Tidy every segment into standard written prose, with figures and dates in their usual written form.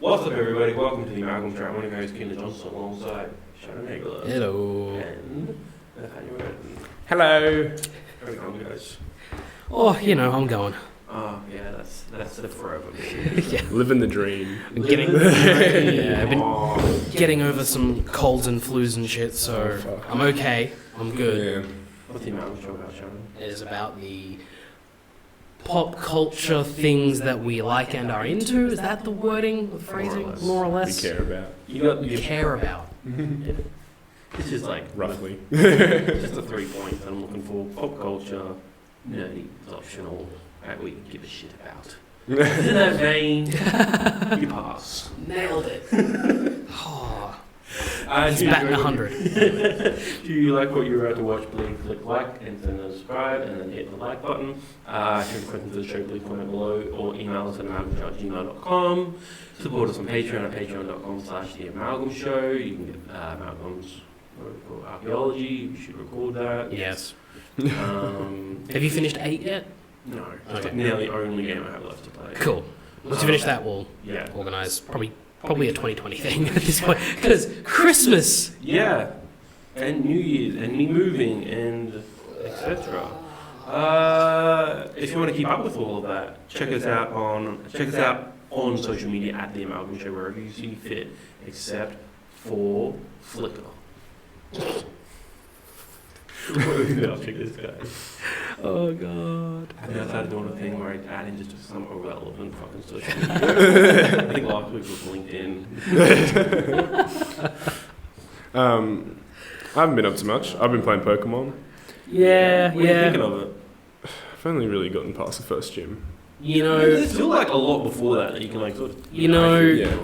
What's up, everybody? Welcome to the Amalgam Show. I'm one of your hosts, Keena alongside Shannon. Hello. And Nathaniel. Hello. How are you going, guys? Oh, you know, I'm going. Oh, yeah, that's the forever. Yeah. Living the dream. I've been getting over some colds and flus and shit, so I'm okay. I'm good. Yeah. What's the Amalgam Show about, Shannon? It is about the pop culture things that we like and are into. Is that the wording, the phrasing? More or less. We care about. You care about. It's just like Roughly. just the 3 points that I'm looking for. Pop culture, nerdy, it's optional, that we give a shit about. In that vein, you pass. Nailed it. Oh, He's he's batting 100. Do you like what you're about to watch? Please click like and then subscribe and then hit the like button. If you have questions for the show, please comment below or email us at amalgam@gmail.com. Support us on Patreon at patreon.com/The Amalgam Show. You can get Amalgam's for archaeology. You should record that. Yes. Have you finished 8 yet? No. It's Okay. like now the only game I have left to play. Cool. Once you finish that, we'll Yeah. organise probably a 2020 thing at this point. Because Christmas! Yeah. And New Year's and me moving and etc. If you want to keep up with all of that, check us out on social media at The Amalgam Show, wherever you see fit, except for Flickr. I'll check this guy. Oh god. I think I started doing a thing where I add in just some irrelevant fucking social media. I think last week was LinkedIn. I haven't been up to much. I've been playing Pokemon. Yeah, What are you thinking of it? I've only really gotten past the first gym. You know, There's still like a lot before that you can like sort of. You know, Yeah.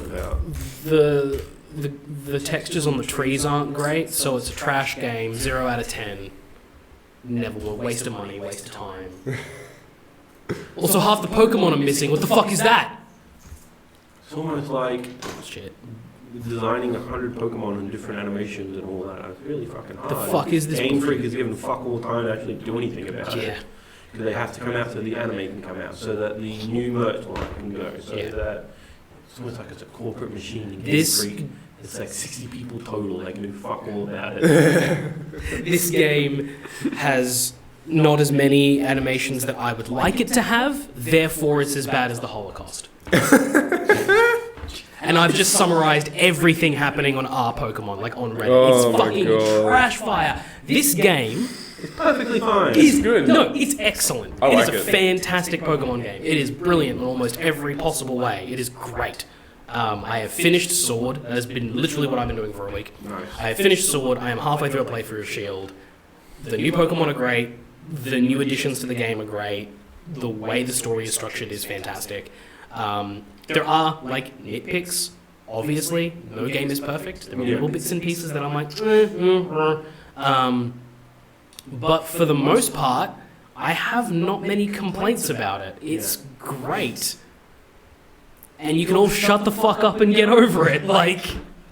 the textures on the trees aren't great, so it's a trash game. 0 out of 10. Never will. Waste of money, waste of time. Also, half the Pokemon are missing. What the fuck is that? It's almost like Shit. designing 100 Pokemon and different animations and all that. It's really fucking hard. The fuck is this? Game Freak is given fuck all time to actually do anything about it. Yeah. Because they have to come out so the anime can come out, so that the new merch line can go, so Yeah. that it's almost like it's a corporate machine in Game This- Freak. It's like 60 people total. They can do fuck all about it. This game has not as many animations that I would like it to have, therefore it's as bad as the Holocaust. And I've just summarized everything happening on our Pokemon, like on Reddit. Oh It's my fucking God. trash fire. This game It's perfectly fine. is good. No, it's excellent. I It is like a it. fantastic Pokemon game. It is brilliant in almost every possible way. It is great. I have finished Sword. That has been literally what I've been doing for a week. Nice. I have finished Sword. I am halfway through a playthrough of Shield. The new Pokemon are great. The new additions to the game are great. The way the story is structured is fantastic. There are, like, nitpicks. Obviously, no game is perfect. There are little bits and pieces that I'm like, but for the most part, I have not many complaints about it. It's great. And you can all shut the fuck up and get over it. Like,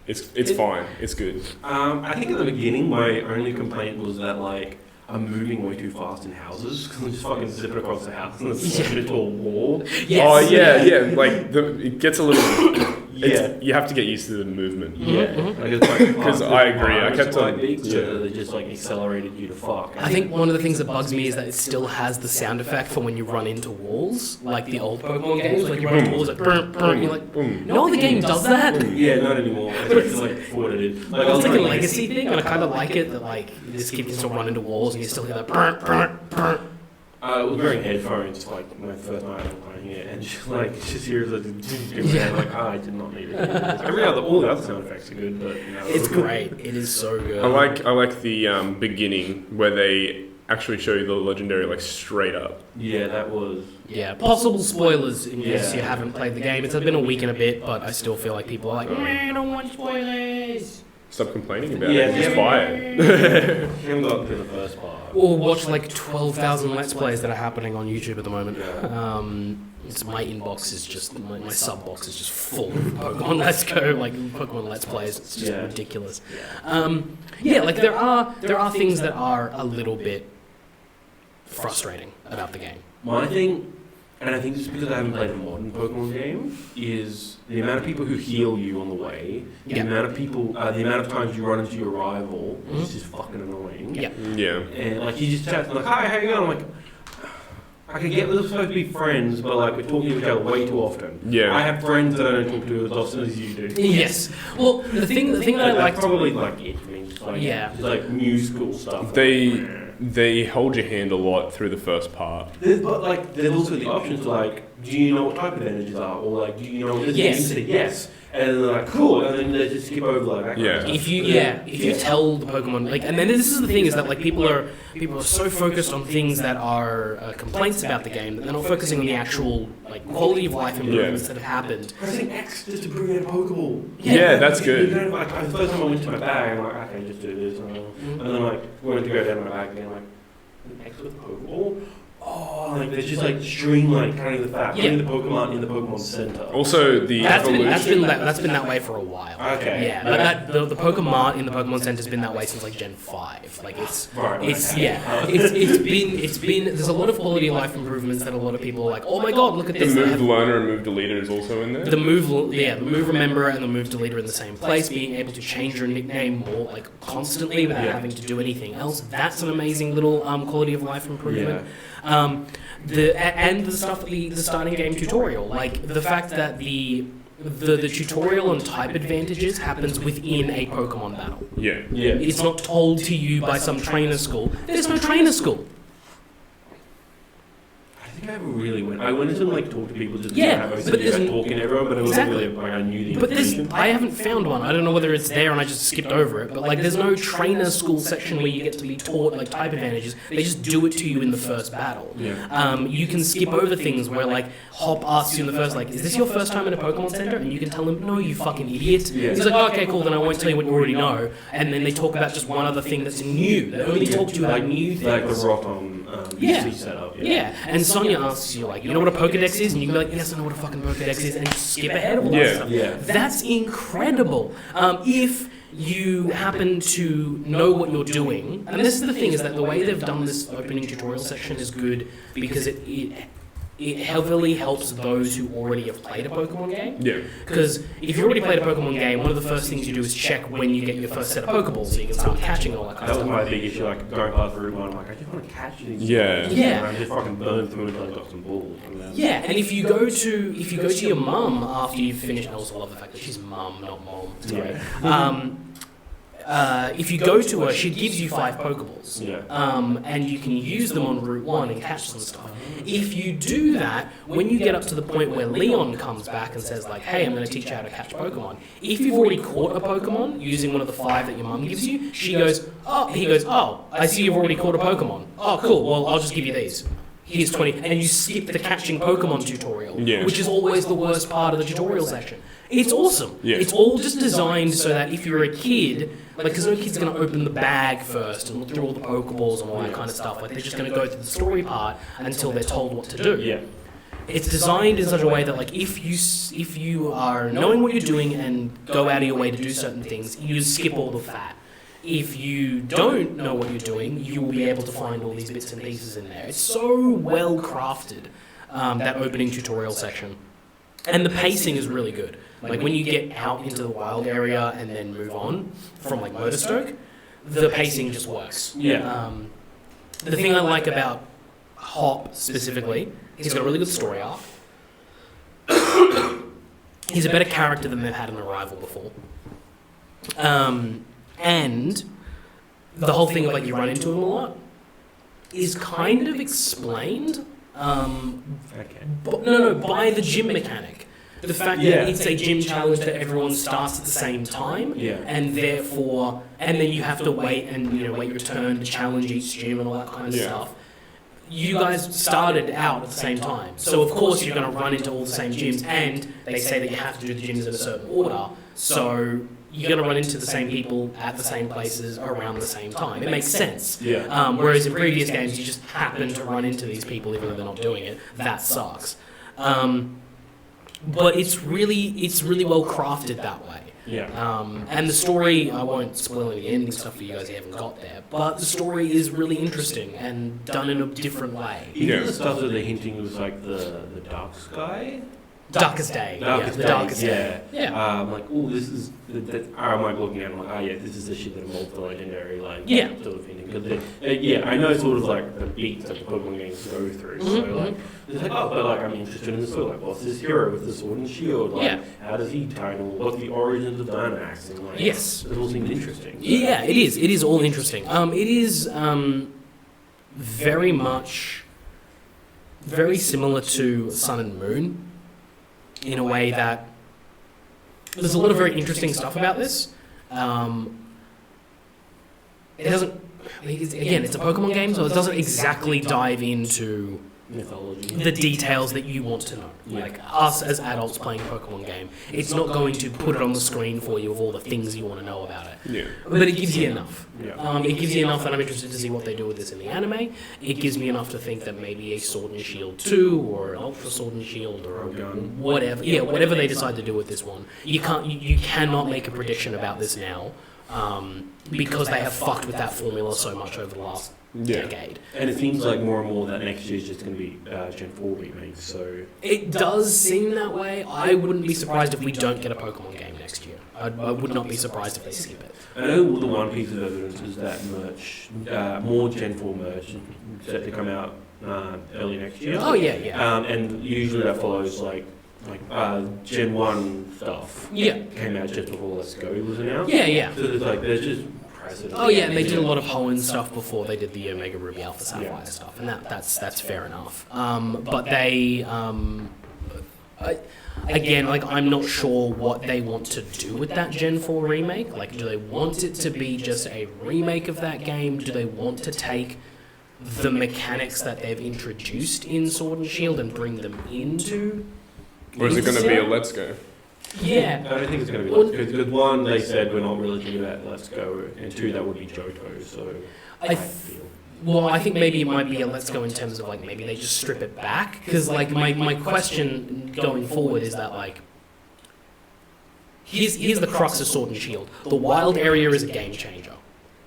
It's fine. It's good. I think at the beginning, my only complaint was that, like, I'm moving way too fast in houses, because I'm just fucking zipping across the house and it's like into a wall. yes. Oh yeah. Like it gets a little. Yeah. You have to get used to the movement. Yeah, Mhm. like it's like 'Cause I agree, I kept quite on- big, so yeah. they just like accelerated you to fuck. I think one of the things that bugs me is that it still has the sound effect for when you run into walls, like the old Pokemon games, like you run into walls, like brr, brr, and you're like, Boom. no other game does that. Yeah, not anymore. It's like for what it is. Like, It's like a like, legacy thing, and I kind of like it that like this kid can still run into walls and you still hear that brr, brr, brr. I was wearing headphones like my first night of playing it, and just hears like, like I did not need it. All the other sound effects are good, but you know, It's great. It is so good. I like the beginning where they actually show you the legendary like straight up. Yeah, that was. Yeah, possible spoilers in case Yeah. you haven't played the game. It's been a week and a bit, but I still feel like people are like, I don't want spoilers. Stop complaining about Yeah, it. Just yeah. buy it. I haven't gotten through the first part. Or watch like 12,000 Let's Plays that are happening on YouTube at the moment. Yeah. It's my inbox is just my sub box is just full of Pokemon Let's Go, like Pokemon Let's Plays. It's just ridiculous. Yeah, like there are things that are a little bit frustrating about the game. My thing and I think it's because I haven't played a modern Pokemon game, is the amount of people who heal you on the way, the amount of people, the amount of times you run into your rival, which is just fucking annoying. Yeah. Yeah. And like he just chats like, "Hi, how you going?" I'm like, I can get we're supposed to be friends, but like we're talking to each other way too often. Yeah. I have friends that I don't talk to as often as you do. Yes. Well, the thing that I That's like probably like it. I mean, just like, just like new school stuff. They hold your hand a lot through the first part. But like, there's also the options like, do you know what type of energies are, or like, do you know this? Yes. You say yes, and they're like, cool, and then they just skip over like that. Yeah. Kind of if you tell the Pokemon like, and then this is the thing is that like people are so focused on things that are complaints about the game that they're not focusing on the actual like quality of life improvements that have happened. Pressing X just to bring in a Pokeball. Yeah, that's good. Like, the first time I went to my bag, I'm like, okay, just do this, and then like went to go down my bag again, I'm like, an X with a Pokeball. Oh, like they're just like streamlined, kind of the fact, putting the Pokemon in the Pokemon Center. Also, the that's evolution. been that way for a while. Okay. Yeah, but the Pokemon in the Pokemon Center has been that way since like Gen 5. Like it's been there's a lot of quality of life improvements that a lot of people are like, oh my god, look at The this. move learner and move deleter is also in there. The move remember and the move deleter in the same place, being able to change your nickname more like constantly without having to do anything else. That's an amazing little quality of life improvement. The stuff the starting game tutorial, like the fact that the tutorial on type advantages happens within a Pokemon battle. Yeah. It's not told to you by some trainer school. There's no trainer school. I think I really went. I went into like talk to people just but there's talking to everyone, but it wasn't really like I knew the information. I haven't found one. I don't know whether it's there and I just skipped over it. But like, there's no trainer school section where you get to be taught like type advantages. They just do it to you in the first battle. You can skip over things where like Hop asks you in the first like, "Is this your first time in a Pokemon Center?" And you can tell him, "No, you fucking idiot." He's like, "Oh, okay, cool. Then I won't tell you what you already know." And then they talk about just one other thing that's new. They only talk to you about new things. Like the Rotom UC setup. And Sonia asks you like, "You know what a Pokedex is?" And you can be like, "Yes, I know what a fucking Pokedex is," and just skip ahead of all that stuff. That's incredible. If you happen to know what you're doing, and this is the thing, is that the way they've done this opening tutorial section is good because it heavily helps those who already have played a Pokemon game. Yeah. Because if you already played a Pokemon game, one of the first things you do is check when you get your first set of Pokeballs so you can start catching all that kind of That was stuff. my big issue, like going past Route 1, I'm like, I just want to catch these. Yeah. Yeah. And I just fucking burned through until I got some balls. Yeah, and if you go to your mum after you've finished, I also love the fact that she's mum, not mom. It's great. If you go to her, she gives you 5 Pokeballs. And you can use them on Route 1 and catch some stuff. If you do that, when you get up to the point where Leon comes back and says like, "Hey, I'm going to teach you how to catch Pokemon," if you've already caught a Pokemon using one of the 5 that your mum gives you, he goes, "Oh, I see you've already caught a Pokemon. Oh, cool, well, I'll just give you these. Here's 20, and you skip the catching Pokemon tutorial, which is always the worst part of the tutorial section. It's awesome. Yeah. It's all just designed so that if you're a kid, like, because no kid's going to open the bag first and look through all the Pokeballs and all that kind of stuff. Like, they're just going to go through the story part until they're told what to do. It's designed in such a way that, like, if you are knowing what you're doing and go out of your way to do certain things, you skip all of that. If you don't know what you're doing, you will be able to find all these bits and pieces in there. It's so well crafted, that opening tutorial section. And the pacing is really good. Like, when you get out into the wild area and then move on from, like, Motorstoke, the pacing just works. The thing I like about Hop specifically, he's got a really good story arc. He's a better character than they've had in Arrival before. And the whole thing of, like, you run into him a lot is kind of explained by the gym mechanic. The fact that it's a gym challenge that everyone starts at the same time, and therefore, and then you have to wait your turn to challenge each gym and all that kind of stuff. You guys started out at the same time, so of course you're going to run into all the same gyms, and they say that you have to do the gyms in a certain order, so you're going to run into the same people at the same places around the same time. It makes sense. Whereas in previous games, you just happen to run into these people even though they're not doing it. That sucks. But it's really well crafted that way. And the story, I won't spoil any ending stuff for you guys who haven't got there, but the story is really interesting and done in a different way. Even the stuff that they're hinting was like the dark sky? Darkest Day. Darkest the Day, Darkest yeah. Day. Yeah. I'm like, oh, this is... I'm like looking at it, I'm like, yeah, this is the shit that involves the legendary, like, Yeah. sort of hinting. Because I know sort of like the beats that the Pokemon games go through. So like, it's like, oh, but like I'm interested in the story. Like, what's this hero with the sword and shield? Like, how does he tie in? What's the origins of Dynamax? And like, Yes. it all seems interesting. Yeah, it is. It is all interesting. It is very much very similar to Sun and Moon in a way that there's a lot of very interesting stuff about this. It doesn't. Again, it's a Pokemon game, so it doesn't exactly dive into Mythology. the details that you want to know. Like us as adults playing a Pokemon game, it's not going to put it on the screen for you of all the things you want to know about it. Yeah. But it gives you enough. Yeah. It gives you enough that I'm interested to see what they do with this in the anime. It gives me enough to think that maybe a Sword and Shield 2 or an Ultra Sword and Shield or a Gun. whatever. Yeah, whatever they decide to do with this one. You cannot make a prediction about this now. Because they have fucked with that formula so much over the last decade. And it seems like more and more that next year is just going to be Gen 4 remakes, so... It does seem that way. I wouldn't be surprised if we don't get a Pokemon game next year. I would not be surprised if they skip it. I know the one piece of evidence is that merch, more Gen 4 merch set to come out early next year. Oh, yeah. And usually that follows like Gen 1 stuff came out just before Let's Go was announced. Yeah. So there's just precedent. Oh yeah, and they did a lot of Hoenn stuff before they did the Omega Ruby Alpha Sapphire stuff, and that's fair enough. But they, again, like I'm not sure what they want to do with that Gen 4 remake. Like, do they want it to be just a remake of that game? Do they want to take the mechanics that they've introduced in Sword and Shield and bring them into? Or is it going to be a Let's Go? Yeah. I don't think it's going to be Let's Go. Because one, they said we're not really thinking about Let's Go, and two, that would be Johto, so I feel... Well, I think maybe it might be a Let's Go in terms of, like, maybe they just strip it back. Because, like, my question going forward is that, like, here's the crux of Sword and Shield. The wild area is a game changer.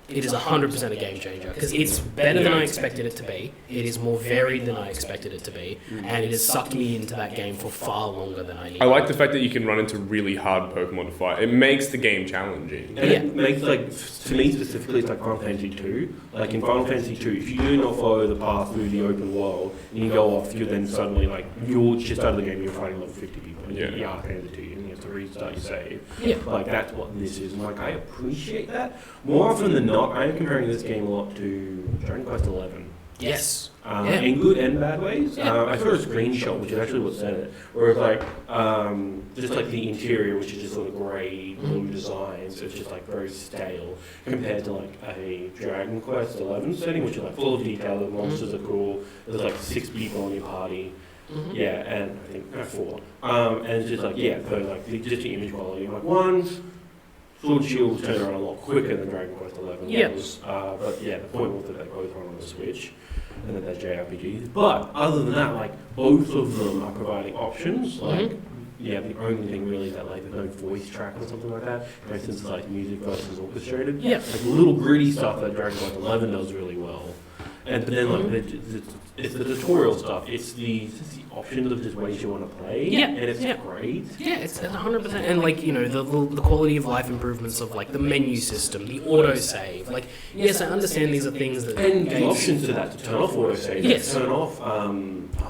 It is 100% a game changer. Because it's better than I expected it to be. It is more varied than I expected it to be. And it has sucked me into that game for far longer than I needed. I like the fact that you can run into really hard Pokemon to fight. It makes the game challenging. And it makes, like, to me specifically, it's like Final Fantasy 2. Like, in Final Fantasy 2, if you do not follow the path through the open world, and you go off, you're then suddenly, like, you're just out of the game, you're fighting level 50 people, and you are handed to you, and you have to restart your save. Yeah. Like, that's what this is. And, like, I appreciate that. More often than not, I am comparing this game a lot to Dragon Quest 11. Yes. In good and bad ways. Yeah. I saw a screenshot, which is actually what said it, where it's like, just like the interior, which is just sort of grey, blue designs, so it's just like very stale, compared to like a Dragon Quest 11 setting, which is like full of detail, the monsters are cool, there's like 6 people in your party. Yeah, and I think 4. And it's just like, so like just the image quality. Like one, Sword Shield was turned around a lot quicker than Dragon Quest 11 was. But yeah, the point was that they both run on the Switch, and that they're JRPGs. But other than that, like both of them are providing options. Like, the only thing really is that like there's no voice track or something like that. For instance, like music versus orchestrated. Yeah. Like little gritty stuff that Dragon Quest 11 does really well. But then like it's the tutorial stuff. It's the options of just ways you want to play. And it's great. Yeah, it's 100%. And like, you know, the quality of life improvements of like the menu system, the autosave. Like, yes, I understand these are things that... And the options to that, to turn off autosave. Yes. Turn off,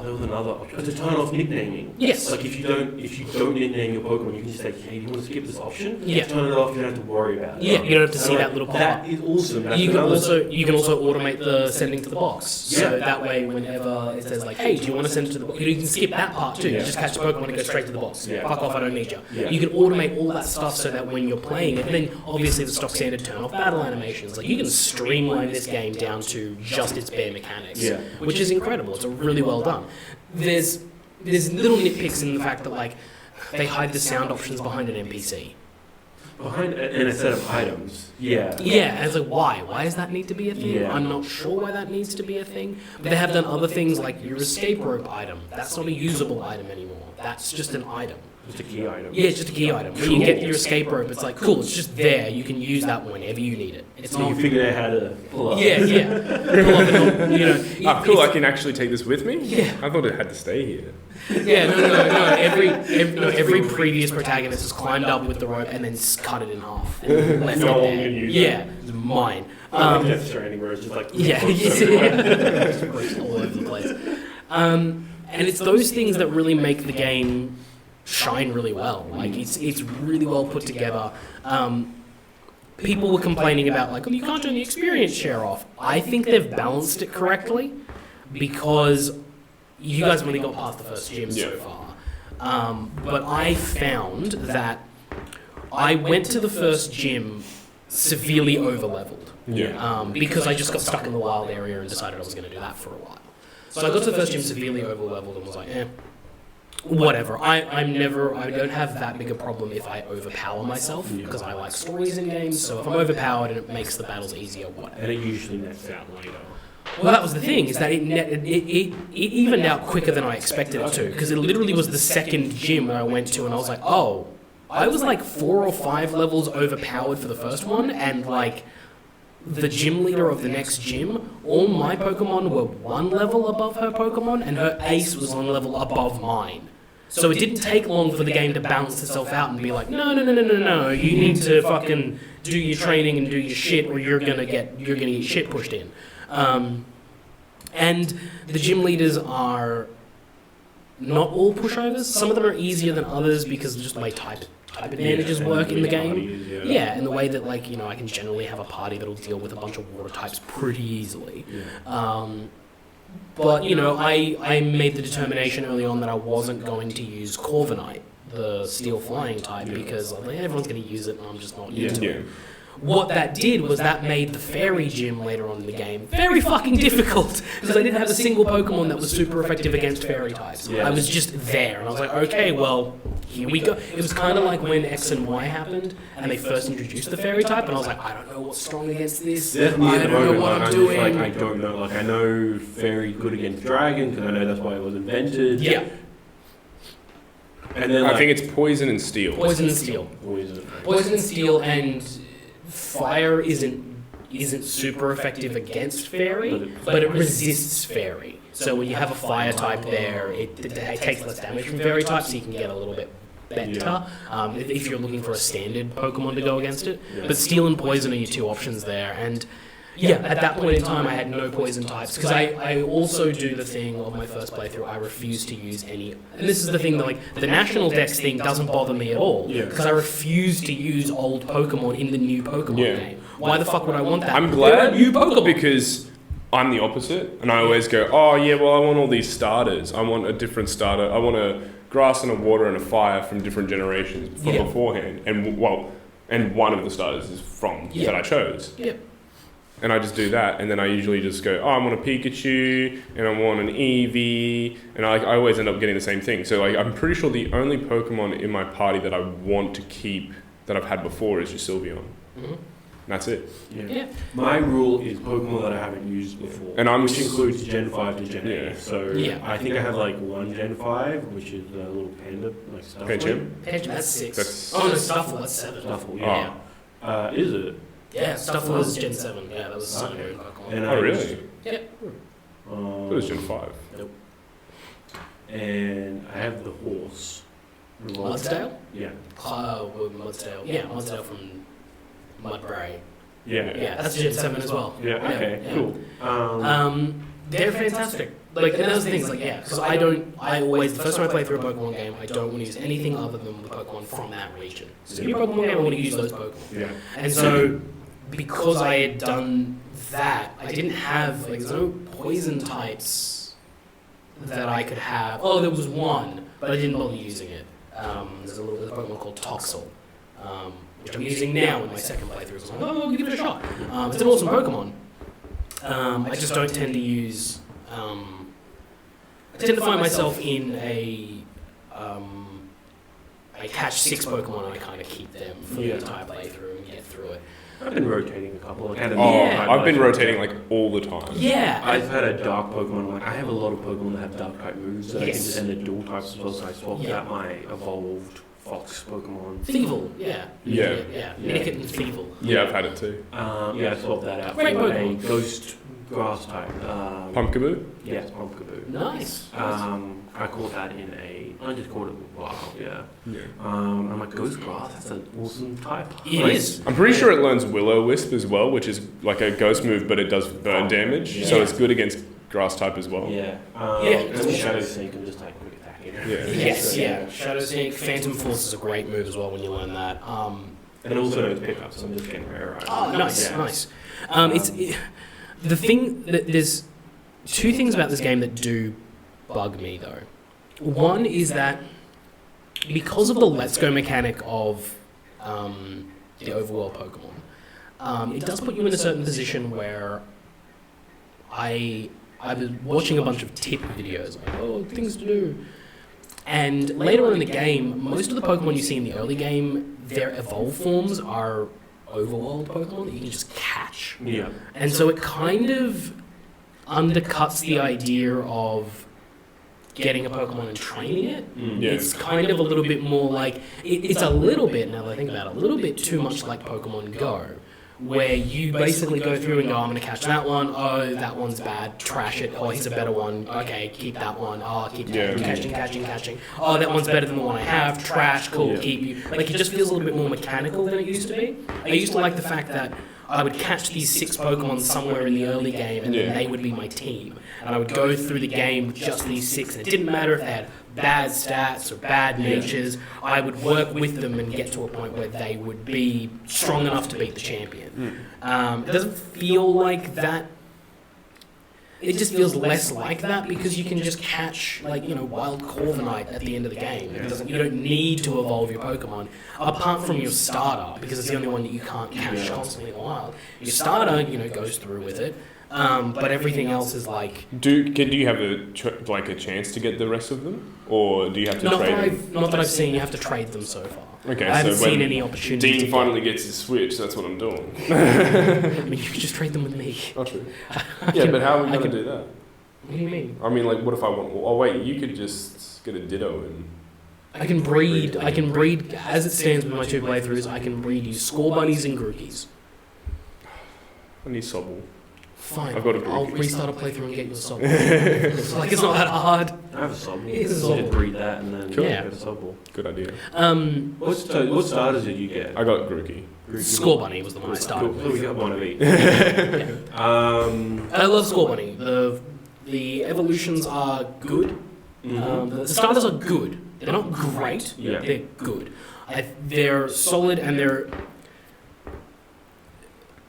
there was another option. To turn off nicknaming. Yes. Like if you don't nickname your Pokemon, you can just say, hey, do you want to skip this option? Yeah. Turn it off, you don't have to worry about it. Yeah, you don't have to see that little pop-up. That is awesome. That's You can also automate the sending to the box. So that way, whenever it says like, "Hey, do you want to send it to the box?" You can skip that part too. You just catch the Pokemon and go straight to the box. Fuck off! I don't need you. You can automate all that stuff so that when you're playing it, and then obviously the stock standard turn off battle animations. Like you can streamline this game down to just its bare mechanics, which is incredible. It's really well done. There's little nitpicks in the fact that like they hide the sound options behind an NPC. Behind in a set of items. Yeah, and it's like, why? Why does that need to be a thing? Yeah. I'm not sure why that needs to be a thing. But they have done other things like your escape rope item. That's not a usable item anymore. That's just an item. Just a key item. Yeah, it's just a key item. When you get your escape rope, it's like, cool, it's just there. You can use that whenever you need it. It's So not... you figured out how to pull up. Yeah. Pull up and, you know, cool, I can actually take this with me? Yeah. I thought it had to stay here. Yeah, no. Every previous protagonist has climbed up with the rope and then cut it in half and left No it one there. can use Yeah, it's mine. Like Death Stranding, where it's just like... Yeah, it's all over the place. And it's those things that really make the game shine really well. Like it's really well put together. People were complaining about like, oh, you can't turn the experience share off. I think they've balanced it correctly because you guys have only got past the first gym so far. But I found that I went to the first gym severely over-leveled. Because I just got stuck in the wild area and decided I was going to do that for a while. So I got to the first gym severely over-leveled and was like, whatever. I don't have that big a problem if I overpower myself because I like stories in games. So if I'm overpowered and it makes the battles easier, whatever. And it usually nets out later. Well, that was the thing, is that it evened out quicker than I expected it to, because it literally was the second gym that I went to, and I was like, oh, I was like 4 or 5 levels overpowered for the first one, and like the gym leader of the next gym, all my Pokemon were 1 level above her Pokemon, and her ace was 1 level above mine. So it didn't take long for the game to balance itself out and be like, no, you need to fucking do your training and do your shit, or you're gonna get shit pushed in. And the gym leaders are not all pushovers. Some of them are easier than others because of just the way type advantages work in the game. Yeah, in the way that, like, you know, I can generally have a party that'll deal with a bunch of water types pretty easily. But, you know, I made the determination early on that I wasn't going to use Corviknight, the steel flying type, because like, everyone's going to use it and I'm just not into it. What that did was that made the fairy gym later on in the game very fucking difficult because I didn't have a single Pokemon that was super effective against fairy types. I was just there and I was like, okay, well, here we go. It was kind of like when X and Y happened and they first introduced the fairy type and I was like, I don't know what's strong against this. I don't know what I'm doing. Like, I don't know. Like, I know fairy good against dragon because I know that's why it was invented. Yeah. And then I think it's poison and steel. Poison and steel. Poison and steel and fire isn't super effective against fairy, but it resists fairy. So when you have a fire type there, it takes less damage from fairy type, so you can get a little bit better if you're looking for a standard Pokemon to go against it. But steel and poison are your 2 options there, and at that point in time I had no poison types, because I also do the thing of my first playthrough, I refuse to use any, and this is the thing that, like, the National Dex thing doesn't bother me at all, because I refuse to use old Pokemon in the new Pokemon game. Why the fuck would I want that? I'm glad, new Pokemon. Because I'm the opposite, and I always go, oh yeah, well I want all these starters, I want a different starter, I want a grass and a water and a fire from different generations from beforehand, and one of the starters is from that I chose. And I just do that, and then I usually just go, oh, I want a Pikachu, and I want an Eevee, and I always end up getting the same thing. So like, I'm pretty sure the only Pokemon in my party that I want to keep that I've had before is just Sylveon. And that's it. My rule is Pokemon that I haven't used before, which includes Gen 5 to Gen 8. So I think I have like 1 Gen 5, which is a little panda, like Stuffle. Pancham, that's 6. No, Stuffle, that's 7. Stuffle, is it? Yeah, Stuffle was Gen 7. Yeah, that was Sun Moon Pokemon. And really? Yep. It was Gen 5. Nope. And I have the horse. Mudsdale? Yeah. Mudsdale. Yeah, Mudsdale from Mudbray. Yeah, that's Gen 7 as well. Cool. They're fantastic. Like, and those things, like, because I always, the first time I play through a Pokemon game, I don't want to use anything other than the Pokemon from that region. So new Pokemon game, I want to use those Pokemon. And so, because I had done that, I didn't have, like, there's no poison types that I could have. Oh, there was one, but I didn't bother using it. There's a Pokemon called Toxel, which I'm using now in my second playthrough. So I'm like, oh, give it a shot. It's an awesome Pokemon. I just don't tend to use... I tend to find myself in a I catch 6 Pokemon and I kind of keep them for the entire playthrough and get through it. I've been rotating a couple. I've been rotating like all the time. Yeah. I've had a dark Pokemon. Like I have a lot of Pokemon that have dark type moves that I can Yes. just end the dual types as well. So I swapped Yeah. out my evolved Fox Pokemon. Thievul, yeah. Yeah. Minikit and Thievul. Yeah, I've had it too. Yeah, I swapped that out Great for a Pokemon. Ghost Grass type. Pumpkaboo? Yes, Pumpkaboo. Nice. I caught that in I just caught it wild, yeah. Yeah. I'm like, Ghost Grass, that's an awesome type. It Like, is. I'm pretty sure it learns Will-O-Wisp as well, which is like a ghost move, but it does burn damage, Yeah. so it's good against grass type as well. Yeah. it's And awesome. Shadow Sneak can just take quick attack. Yeah. Yes, yeah. Shadow Sneak, Phantom Force is a great move as well when you learn that. And also knows pickups, so I'm just getting rare items. Oh, nice, Yeah. nice. The thing that there's 2 things about this game that do bug me though. One is that because of the Let's Go mechanic of the overworld Pokemon, it does put you in a certain position where I was watching a bunch of tip videos, like, things to do. And later on in the game, most of the Pokemon you see in the early game, their evolved forms are overworld Pokemon that you can just catch. Yeah. And so it kind of undercuts the idea of getting a Pokemon and training it. Yeah. It's kind of a little bit more like, it's a little bit, now that I think about it, a little bit too much like Pokemon Go, where you basically go through and go, I'm going to catch that one, oh, that one's bad, trash it, oh, here's a better one, okay, keep that one, oh, keep catching, oh, that one's better than the one I have, trash, cool, keep you. Like, it just feels a little bit more mechanical than it used to be. I used to like the fact that I would catch these 6 Pokemon somewhere in the early game, and then they would be my team. And I would go through the game with just these 6, and it didn't matter if they had bad stats or bad natures, I would work with them and get to a point where they would be strong enough to beat the champion. It doesn't feel like that. It just feels less like that because you can just catch, like, Wild Corviknight at the end of the game. You don't need to evolve your Pokemon, apart from your starter, because it's the only one that you can't catch constantly in the wild. Your starter, goes through with it, but everything else is like... Do you have a chance to get the rest of them? Or do you have to trade them? Not that I've seen, you have to trade them so far. Okay, I haven't so when seen any opportunity. Dean finally gets his Switch, that's what I'm doing. I mean, you could just trade them with me. Oh, true. Yeah, but how are we going to do that? What do you mean? I mean, like, what if I want... Oh, wait, you could just get a Ditto and... I can breed, as it stands with my 2 playthroughs, I can breed you Score Bunnies and Grookies. I need Sobble. Fine, I've got a I'll Grookey. restart a playthrough and get you a Sobble. It's not that hard. I have a Sobble. It's a You Sobble. just breed that and then Cool. get a Sobble. Good idea. What starters did you get? I got Grookey. Score Bunny was the one I started Cool. So we with. got one of each. Yeah. Um, I love Score Bunny. The evolutions are good. The starters are good. They're not great. Yeah. They're good. They're solid and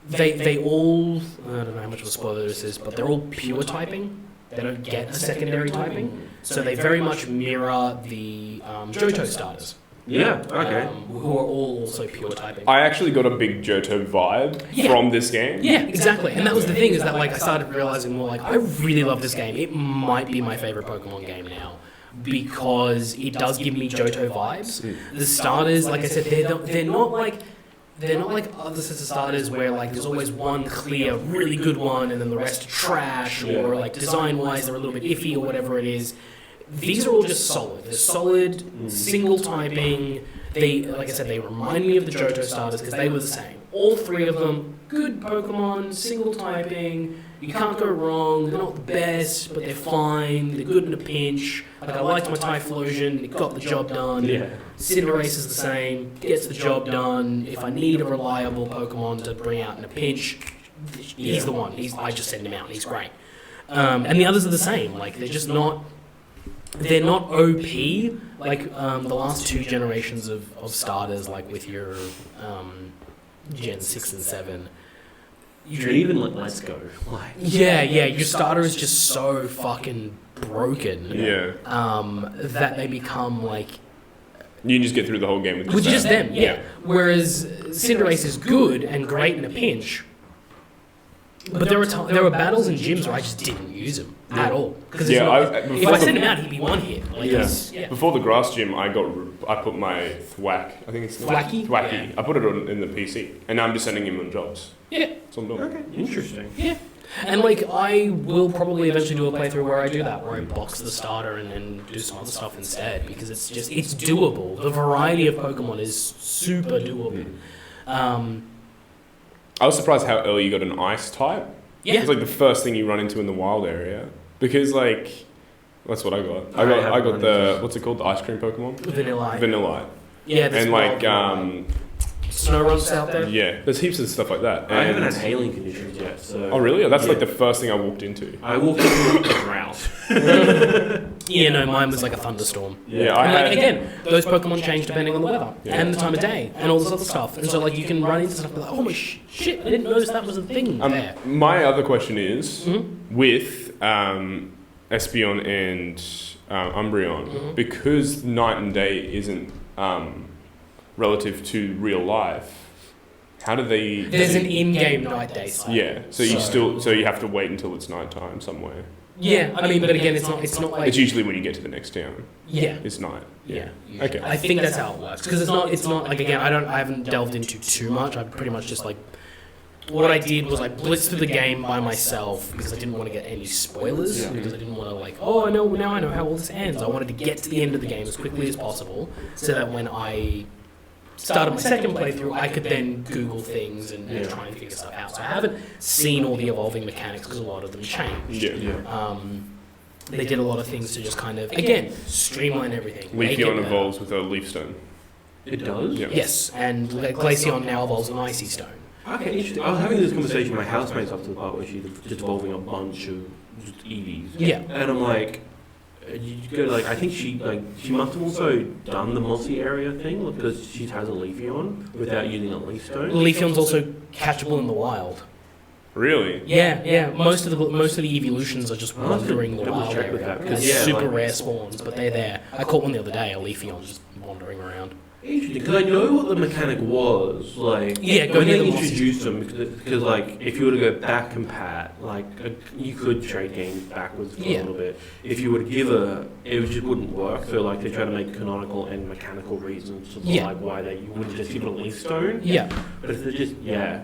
they all, I don't know how much of a spoiler this is, but they're all pure typing. They don't get a secondary typing. So they very much mirror the Johto starters. Yeah, okay. Who are all also pure typing. I actually got a big Johto vibe from this game. Yeah, exactly. And that was the thing, is that like I started realizing more like I really love this game. It might be my favorite Pokemon game now because it does give me Johto vibes. The starters, like I said, they're not like other sets of starters where like there's always one clear, really good one and then the rest are trash, or like design-wise they're a little bit iffy or whatever it is. These are all just solid. They're solid, single typing. They, like I said, they remind me of the Johto starters because they were the same. All 3 of them, good Pokemon, single typing. You can't go wrong. They're not the best, but they're fine. They're good in a pinch. Like I liked my Typhlosion. It got the job done. Yeah. Cinderace is the same. Gets the job done. If I need a reliable Pokemon to bring out in a pinch, he's the one. I just send him out. He's great. And the others are the same. Like they're just not. They're not OP like the last 2 generations of starters, like with your Gen 6 and 7. Even like Let's Go. Like, Yeah, your starter is just so fucking broken. Yeah. That they become like You can just get through the whole game with with just that. them. Yeah. Whereas Cinderace is good and great in a pinch. But there were battles in gyms where I just didn't use him at all. Because if before I the- sent him out, he'd be one hit. Like, yeah. Before the grass gym, I put my thwack. I think it's Thwacky? Thwacky. Yeah. I put it in the PC, and now I'm just sending him on jobs. Yeah. That's what I'm doing. Okay, interesting. Yeah. And like I will probably eventually do a playthrough where I do that, where I box the starter and do some other stuff instead, because it's doable. The variety of Pokemon is super doable. I was surprised how early you got an ice type. Yeah. It's like the first thing you run into in the wild area, because like that's what I got. I got the what's it called, the ice cream Pokemon? Vanilla. Yeah. And like snow runs out there. yeah, there's heaps of stuff like that. I haven't had And- hailing conditions yet, so... Oh really? That's like the first thing I walked into. I walked into a drought. Yeah, no, mine was like a thunderstorm. Yeah, I And like had. again, those Pokemon change depending on the weather Yeah. and the time of day and all this other stuff. And so like you can run into stuff like, oh my shit, I didn't notice that was a thing there. My other question is Mhm. with Espeon and Umbreon, Mhm. because night and day isn't relative to real life. How do they? There's an in-game night-day cycle. Yeah, so you have to wait until it's nighttime somewhere. Yeah, I mean, but again, it's not like It's usually when you get to the next town. yeah. It's night. Yeah. Okay. I think that's how it works because it's not like again I haven't delved into too much. I pretty much just like what I did was I blitzed through the game by myself because I didn't want to get any spoilers because I didn't want to like I know how all this ends. I wanted to get to the end of the game as quickly as possible so that when I started my second playthrough I could then Google things and try and figure stuff out. So I haven't seen all the evolving mechanics because a lot of them changed. Yeah. They did a lot of things to just kind of, again, streamline everything. make it Leafeon better. evolves with a leaf stone. It does? Yeah. Yes, and Glaceon now evolves an Icy Stone. Okay, interesting. I was having this conversation with my housemates up to the part where she's just evolving a bunch of just EVs. Yeah. And I'm like, you go like, I think she must have also done the mossy area thing because she has a Leafeon without using a leaf stone. Leafeon's also catchable in the wild. Really? Yeah. Most of the evolutions are just I'll have to wandering the double wild check with area. that, because, They're yeah, super like- rare spawns, but they're there. I caught one the other day, a Leafeon just wandering around. Interesting, because I know what the mechanic was. Like, Yeah, go when near they the mosses. introduced them, because like, if you were to go back and pat, like, you could trade games backwards for a Yeah. little bit. If you were to give it just wouldn't work. So like, they try to make canonical and mechanical reasons for Yeah. like why you wouldn't just give it a leaf stone. Yeah. But if they're just Yeah.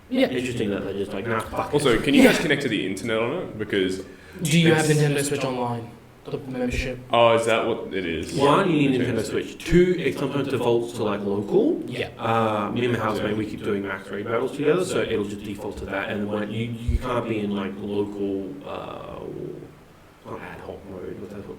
interesting that they're just like, nah, fuck it. Also, can you guys connect to the internet on it? Because Do you have Nintendo Switch Online? The membership? is that what it is? One, you need Nintendo Switch. Two, it sometimes defaults to like local. Yeah. Me and my housemate, we keep doing max raid battles together, so it'll just default to that. And when you can't be in like local, not ad hoc mode. What that's what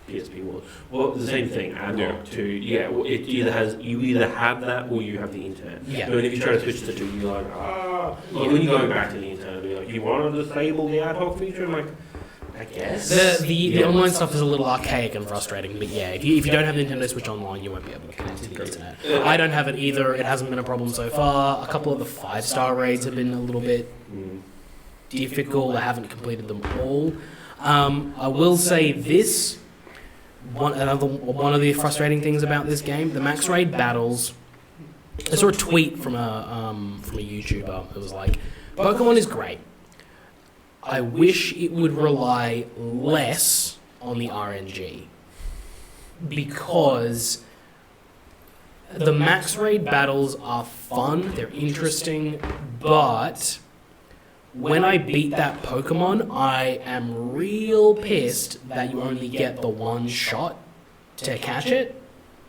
PSP was. Well, the same thing. Ad hoc to well, it you either have that or you have the internet. Yeah. So if you try to switch the two, you're like when you're going back to the internet, you're like, you want to disable the ad hoc feature? I'm like, I guess. The online stuff is a little archaic and frustrating, but yeah, if you don't have Nintendo Switch Online, you won't be able to connect to the internet. I don't have it either. It hasn't been a problem so far. A couple of the 5-star raids have been a little bit difficult. I haven't completed them all. I will say this. One of the frustrating things about this game, the max raid battles. I saw a tweet from a YouTuber. It was like, Pokemon is great. I wish it would rely less on the RNG because the max raid battles are fun, they're interesting, but when I beat that Pokemon, I am real pissed that you only get the one shot to catch it,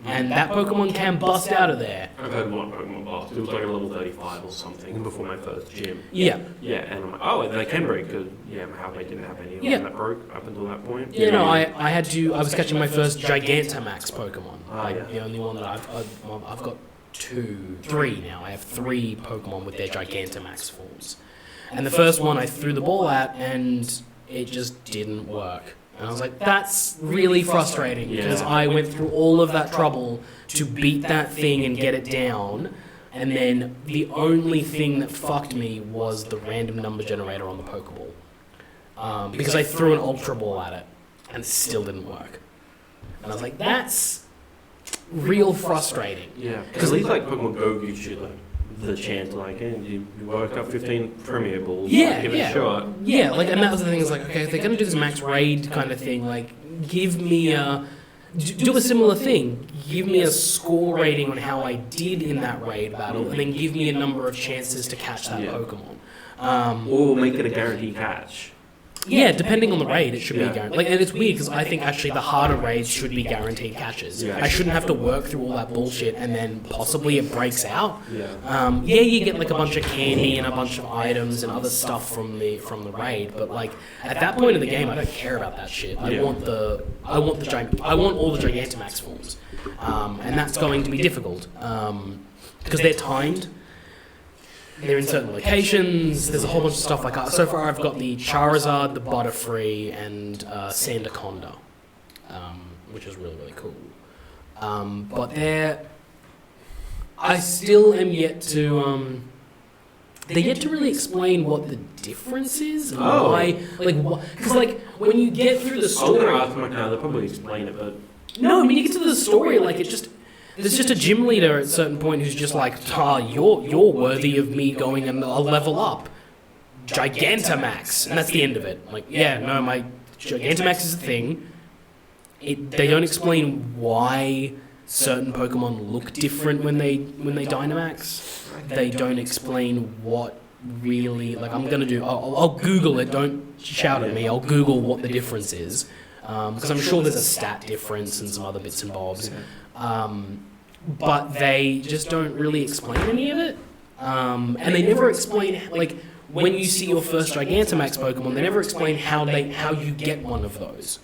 and that Pokemon can bust out of there. I've had one Pokemon bust. It was like a level 35 or something before my first gym. Yeah. Yeah, and I'm like, oh, they can break because my housemate didn't have any of them that broke up until that point. I was catching my first Gigantamax Pokemon. The only one that I've got 3 now. I have 3 Pokemon with their Gigantamax forms. And the first one I threw the ball at and it just didn't work. And I was like, that's really frustrating because I went through all of that trouble to beat that thing and get it down. And then the only thing that fucked me was the random number generator on the Pokeball. Because I threw an Ultra Ball at it and it still didn't work. And I was like, that's real frustrating. Yeah, because at least like Pokemon Go gives you like the chance, like, hey, you worked up 15 Premier Balls, Yeah, like, give it yeah. a shot. Yeah, like, and that was the thing, is like, okay, if they're gonna do this max raid kind of thing, like, give me do a similar thing. Give me a score rating on how I did in that raid battle, and then give me a number of chances to catch that Yeah. Pokemon. Or make it a guaranteed catch. Yeah, depending on the raid, it should Yeah. be guaranteed. Like, and it's weird because I think actually the harder raids should be guaranteed catches. Yeah. I shouldn't have to work through all that bullshit and then possibly it breaks out. Yeah. Yeah, you get like a bunch of candy and a bunch of items and other stuff from the raid, but like at that point in the game, I don't care about that shit. I Yeah. want all the Gigantamax forms, and that's going to be difficult because they're timed. They're in certain locations. There's a whole bunch of stuff like that. So far, I've got the Charizard, the Butterfree, and Sandaconda, which is really, really cool. But I still am yet to. They're yet to really explain what the difference is and Oh. why. Like, because like when you get through the I was going to story. ask them like, no, they'll probably explain it, but No, I mean you get to the story, like it just. There's just a gym leader at a certain point who's just like, you're worthy of me going and I'll level up. Gigantamax. And that's the end of it. Like, yeah, no, my Gigantamax is a thing. They don't explain why certain Pokemon look different when they Dynamax. They don't explain what really, like I'm gonna do, I'll Google it, don't shout at me, I'll Google what the difference is. Because I'm sure there's a stat difference and some other bits and bobs. But they just don't really explain any of it. And they never explain, like, when you see your first Gigantamax Pokemon, they never explain how you get one of those.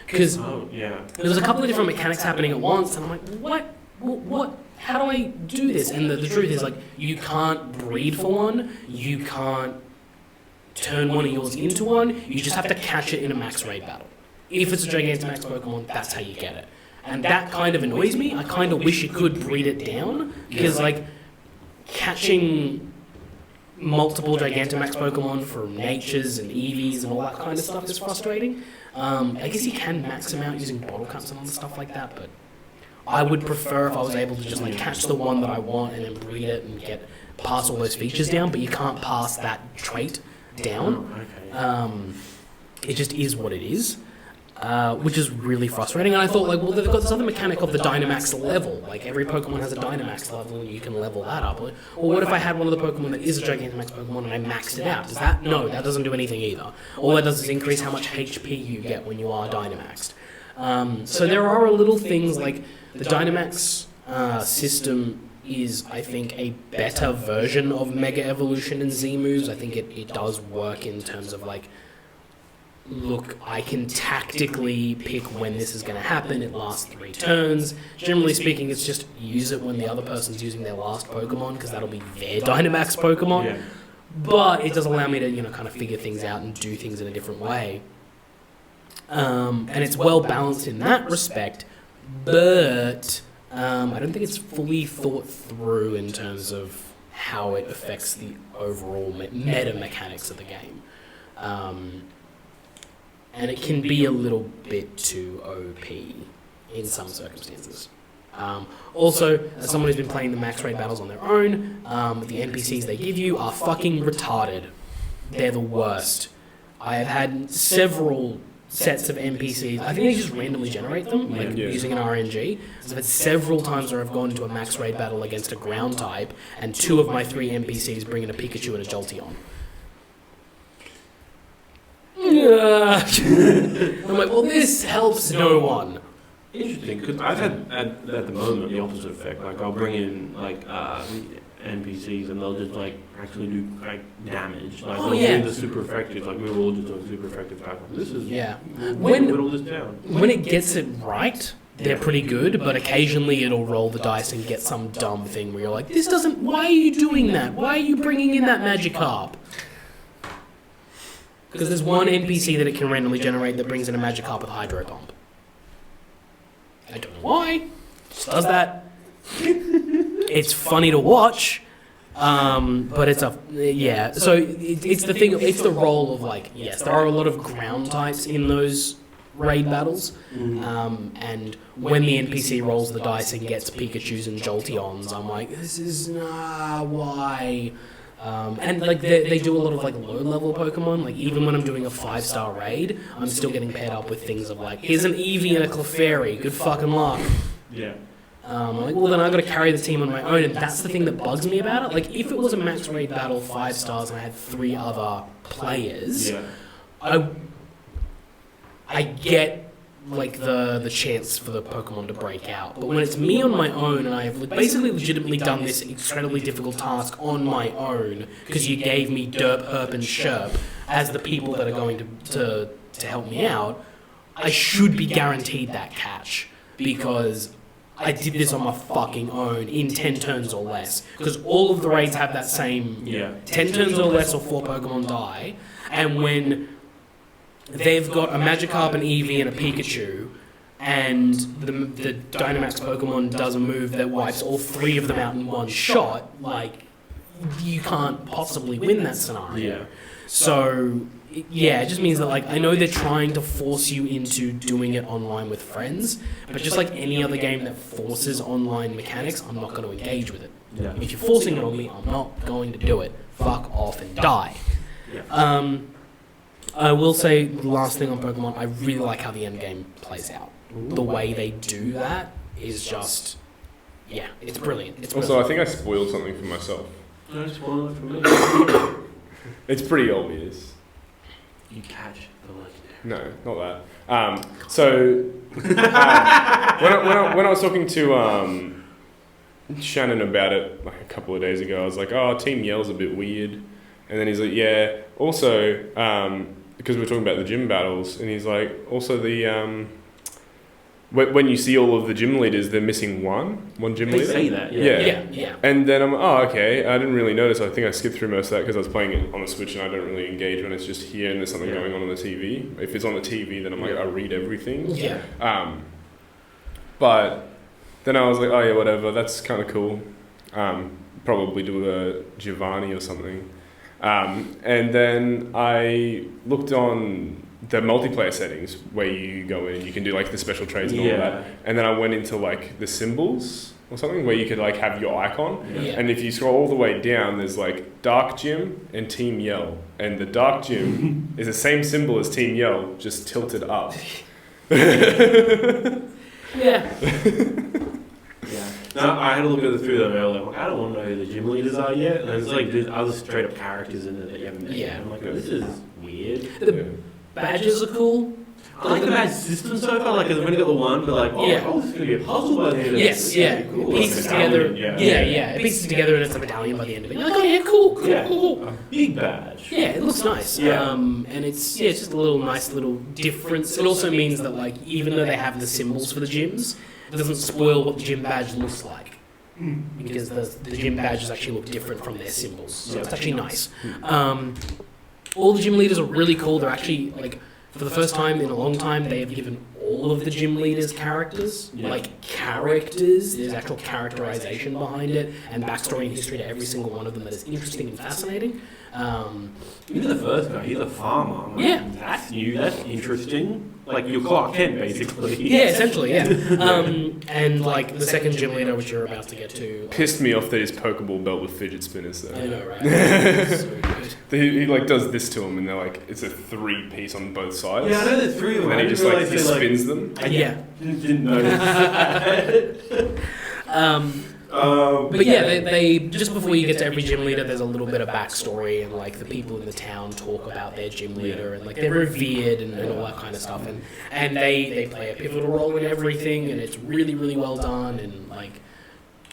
Because there's a couple of different mechanics happening at once, and I'm like, what? How do I do this? And the truth is, like, you can't breed for one, you can't turn one of yours into one, you just have to catch it in a max raid battle. If it's a Gigantamax Pokemon, that's how you get it. And that kind of annoys me. I kind of wish you could breed it down, because, like, catching multiple Gigantamax Pokemon from Natures and Eevees and all that kind of stuff is frustrating. I guess you can max them out using bottle caps and other stuff like that, but I would prefer if I was able to just, like, catch the one that I want and then breed it and get pass all those features down, but you can't pass that trait down. It just is what it is. Which is really frustrating. And I thought, like, well, they've got this other mechanic of the Dynamax level. Like, every Pokemon has a Dynamax level, and you can level that up. Well, what if I had one of the Pokemon that is a Gigantamax Pokemon and I maxed it out? Does that? No, that doesn't do anything either. All that does is increase how much HP you get when you are Dynamaxed. So there are little things like the Dynamax system is, I think, a better version of Mega Evolution and Z-Moves. I think it does work in terms of, like, look, I can tactically pick when this is going to happen. It lasts 3 turns. Generally speaking, it's just use it when the other person's using their last Pokemon, because that'll be their Dynamax Pokemon. Yeah. But it does allow me to, kind of figure things out and do things in a different way. And it's well balanced in that respect, but I don't think it's fully thought through in terms of how it affects the overall meta mechanics of the game. And it can be a little bit too OP in some circumstances. Also, as someone who's been playing the max raid battles on their own, the NPCs they give you are fucking retarded. They're the worst. I have had several sets of NPCs. I think they just randomly generate them, like using an RNG. So I've had several times where I've gone into a max raid battle against a ground type, and 2 of my 3 NPCs bring in a Pikachu and a Jolteon. I'm like, well, this helps no one. Interesting, because I've had at the moment the opposite effect. Like, I'll bring in like NPCs and they'll just like actually do like damage. Like, they'll do the super effective. Like, we were all just doing super effective stuff. This is when whittle this down. When it gets it right, they're pretty good. But occasionally it'll roll the dice and get some dumb thing where you're like, this doesn't. Why are you doing that? Why are you bringing in that Magikarp? Because there's one NPC that it can randomly generate that brings in a Magikarp with Hydro Pump. I don't know why. It just does that. It's funny to watch, but it's So it's the thing. It's the role of, like, yes, there are a lot of ground types in those raid battles. And when the NPC rolls the dice and gets Pikachus and Jolteons, I'm like, this is why? And like they do a lot of like low level Pokemon. Like even when I'm doing a 5-star raid, I'm still getting paired up with things of like, here's an Eevee and a Clefairy, good fucking luck. Yeah. I'm like, well then I've got to carry the team on my own, and that's the thing that bugs me about it. Like if it was a max raid battle 5 stars and I had 3 other players, I get like the chance for the Pokemon to break out. But when it's me on my own and I have basically legitimately done this incredibly difficult task on my own because you gave me Derp, Herp, and Sherp as the people that are going to help me out, I should be guaranteed that catch because I did this on my fucking own in 10 turns or less. Because all of the raids have that same 10 turns or less or 4 Pokemon die. And when they've got a Magikarp, an Eevee, and a Pikachu, and the Dynamax Pokemon does a move that wipes all 3 of them out in one shot, like, you can't possibly win that scenario. So, it just means that, like, I know they're trying to force you into doing it online with friends, but just like any other game that forces online mechanics, I'm not going to engage with it. If you're forcing it on me, I'm not going to do it. Fuck off and die. I will say, the last thing on Pokemon, I really like how the end game plays out. The way they do that is just, it's brilliant. Also, I think I spoiled something for myself. No, spoil it for me. It's pretty obvious. You catch the legendary. No, not that. When I was talking to Shannon about it like a couple of days ago, I was like, oh, Team Yell's a bit weird. And then he's like, yeah, also, because we're talking about the gym battles, and he's like, also the, when you see all of the gym leaders, they're missing one gym leader. They say that, Yeah. And then I'm, okay, I didn't really notice. I think I skipped through most of that because I was playing it on the Switch and I don't really engage when it's just here and there's something going on the TV. If it's on the TV, then I'm like, I read everything. But then I was like, oh yeah, whatever, that's kind of cool. Probably do a Giovanni or something. And then I looked on the multiplayer settings where you go in and you can do like the special trades and all that. And then I went into like the symbols or something where you could like have your icon. And if you scroll all the way down, there's like Dark Gym and Team Yell. And the Dark Gym is the same symbol as Team Yell, just tilted up. No, I had a look through them earlier. I'm like, I don't want to know who the gym leaders are yet. And it's like there's other straight up characters in it that you haven't met. I'm like, oh, this is weird. The badges are cool. I like the badge system so far. Like, I've only got the one, but like, this is going to be a puzzle by the end of it. Cool. Pieces together. It pieces together and it's a medallion by the end of it. You're like, oh yeah, cool. A big badge. Yeah, it looks nice. And it's just a little nice little difference. It also means that like, even though they have the symbols for the gyms, it doesn't spoil what the gym badge looks like. Because the gym badges actually look different from their symbols. So it's actually nice. All the gym leaders are really cool. They're actually, like, for the first time in a long time, they have given all of the gym leaders characters. Like, characters. There's actual characterization behind it, and backstory and history to every single one of them that is interesting and fascinating. Even the first guy, he's a farmer. Like, that's new, that's interesting. Like, you're Clark Kent, basically. Yeah, essentially, and, like, the second gym leader, which you're about to get to... Pissed me off that his Pokeball belt with fidget spinners, though. I know, right? So good. He, like, does this to him, and they're like, it's a 3-piece on both sides. Yeah, I know there's 3 of them. And then he just, like, spins them. Didn't notice that. But they just before you get to every gym leader, there's a little bit of backstory, and like the people in the town talk about their gym leader, and like they're revered and all that kind of stuff, and they play a pivotal role in everything, and it's really, really well done, and like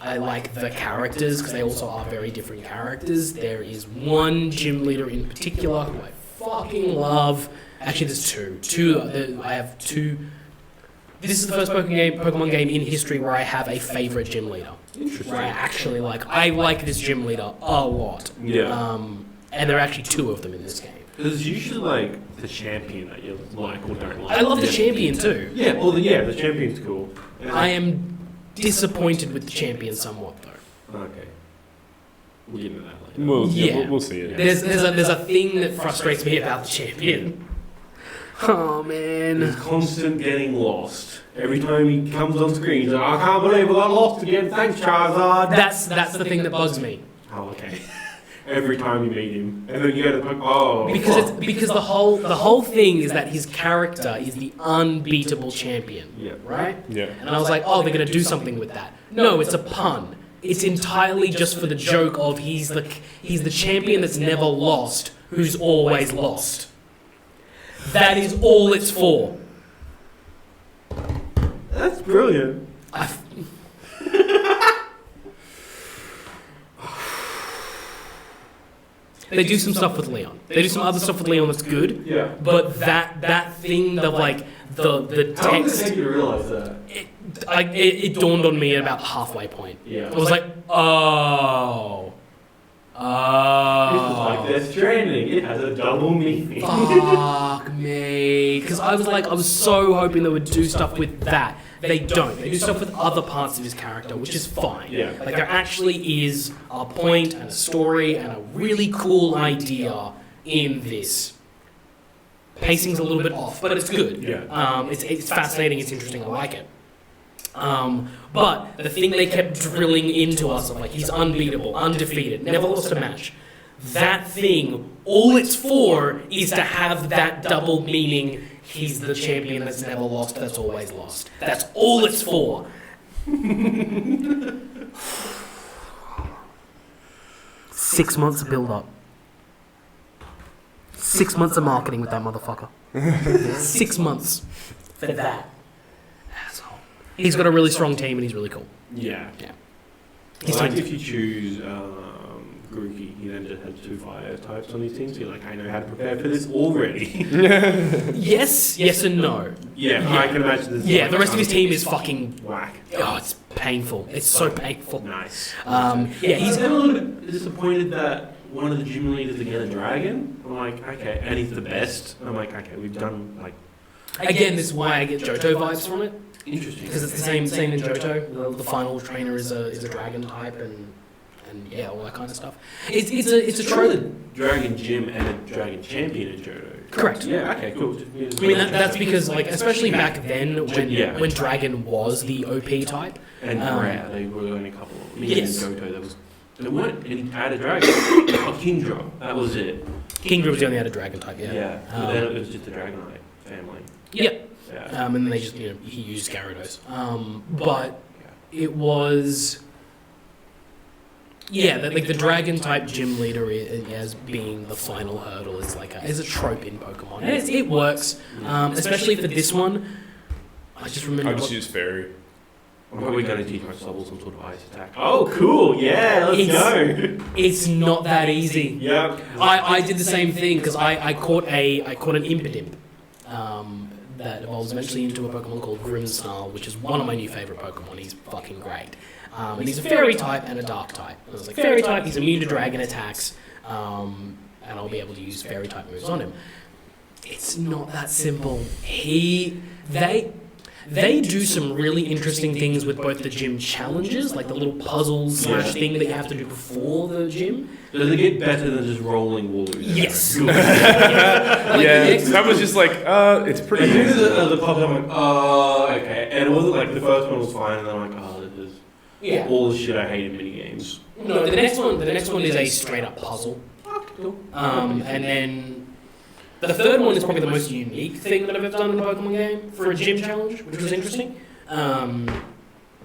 I like the characters because they also are very different characters. There is one gym leader in particular who I fucking love. Actually, there's two. I have two. This is the first Pokemon game in history where I have a favorite gym leader. Interesting. Where I like this gym leader a lot. And there are actually 2 of them in this game. There's usually like the champion that you like or don't like. I love the champion too. The champion's cool. I am disappointed with the champion somewhat though. Okay. We'll get into that later. We'll see it. There's a thing that frustrates me about the champion. Oh There's man. constant getting lost. Every time he comes on screen, he's like, I can't believe I got lost again. Thanks, Charizard. That's the thing that bugs me. Oh, okay. Every time you meet him, and then you go to the oh. Because the whole thing is that his character is the unbeatable champion. Yeah. Right? Yeah. And I was like, oh, they're gonna do something with that. No, it's a pun. It's entirely just for the joke of he's the champion that's never lost, who's always lost. That is all it's for. That's brilliant. They do some stuff with Leon. They do some other stuff with Leon that's good. Yeah. But that thing of like the How long did it text, take you to realise that? it dawned on me at about the halfway point. Yeah. I was like, oh. It's like Death Stranding. It has a double meaning. Fuck me. Because I was so hoping they would do stuff with that. They don't. They do stuff with other parts of his character, which is fine. Yeah. Like, there actually is a point and a story and a really cool idea in this. Pacing's a little bit off, but it's good. Yeah. It's fascinating, it's interesting, I like it. But the thing they kept drilling into us of like, he's unbeatable, undefeated, never lost a match. That thing, all it's for is to have that double meaning, he's the champion that's never lost, that's always lost. That's all it's for. 6 months of build up. 6 months of marketing with that motherfucker. 6 months for that. Asshole. He's got a really strong team and he's really cool. Yeah. Yeah. It's like if you choose Grookey, he then just has 2 fire types on his team, so you're like, I know how to prepare for this already. Yes and no. Yeah, I can imagine this. Yeah, the rest of his team is fucking... whack. Oh, it's painful. It's so painful. Nice. Yeah, He's a little bit disappointed that one of the gym leaders again a dragon. I'm like, okay, and he's the best. I'm like, okay, we've done like. Again, this is why I get Johto vibes from it. Interesting. Because it's the same in Johto. The final trainer is a dragon type and yeah, all that kind of stuff. It's a trope. Dragon gym and a dragon champion in Johto. Correct. Yeah. Okay. Cool. I mean that's because like especially back then Yeah. when Dragon was the OP type. And rare, they were only a couple. Yes. In Johto, there weren't any added dragon. Kingdra, that was it. Kingdra was the only other dragon type. Yeah. Yeah. But then it was just the Dragonite family. Yep. Yeah. And then they just he used Gyarados. But it was. Yeah, like the dragon type gym leader as being the final hurdle is is a trope in Pokemon. And it works, especially for this one. I just remember. I just use fairy. I'm probably going to teach my Sobble some sort of ice attack. Oh, cool! Yeah, let's go. It's not that easy. Yeah. I did the same thing because I caught an Impidimp that evolves eventually into a Pokemon called Grimmsnarl, which is one of my new favorite Pokemon. He's fucking great. And he's a fairy type and a dark type. And I was like, fairy type, he's immune to dragon attacks, and I'll be able to use fairy type moves on him. It's not that simple. They do some really interesting things with both the gym challenges, like the little puzzles slash thing that you have to do before the gym. Does it get better than just rolling Wooloos? Yes. That was just like, it's pretty As soon as easy. the pop, I'm like, oh, okay. And it wasn't like the first one was fine, and then I'm like, oh, this is all the shit I hate in minigames. No, the next one is a straight up puzzle. And then the third one is probably the most unique thing that I've ever done in a Pokemon game for a gym challenge, which was interesting.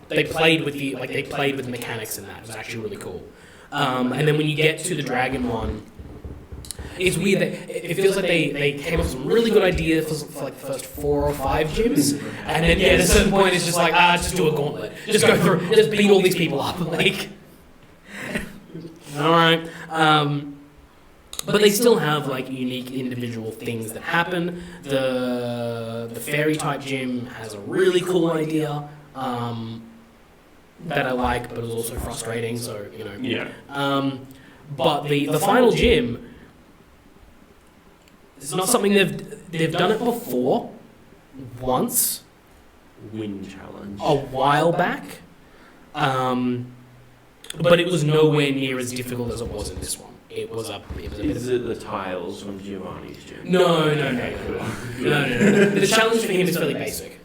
They played with the mechanics in that. It was actually really cool. And then when you get to the dragon one, it's weird that it feels like they came up with some really good ideas for like the first 4 or 5 gyms, and then at a certain point it's just like just do a gauntlet, just go through, just beat all these people up, like. All right. But they still have like unique individual things that happen. The fairy type gym has a really cool idea that I like, but it's also frustrating. So Yeah. But the final gym is not something they've done it before, once, Win challenge. a while back. But it was nowhere near as difficult as it was in this one. it was a bit Is it the tiles from Giovanni's gym? No. The challenge for him is fairly basic.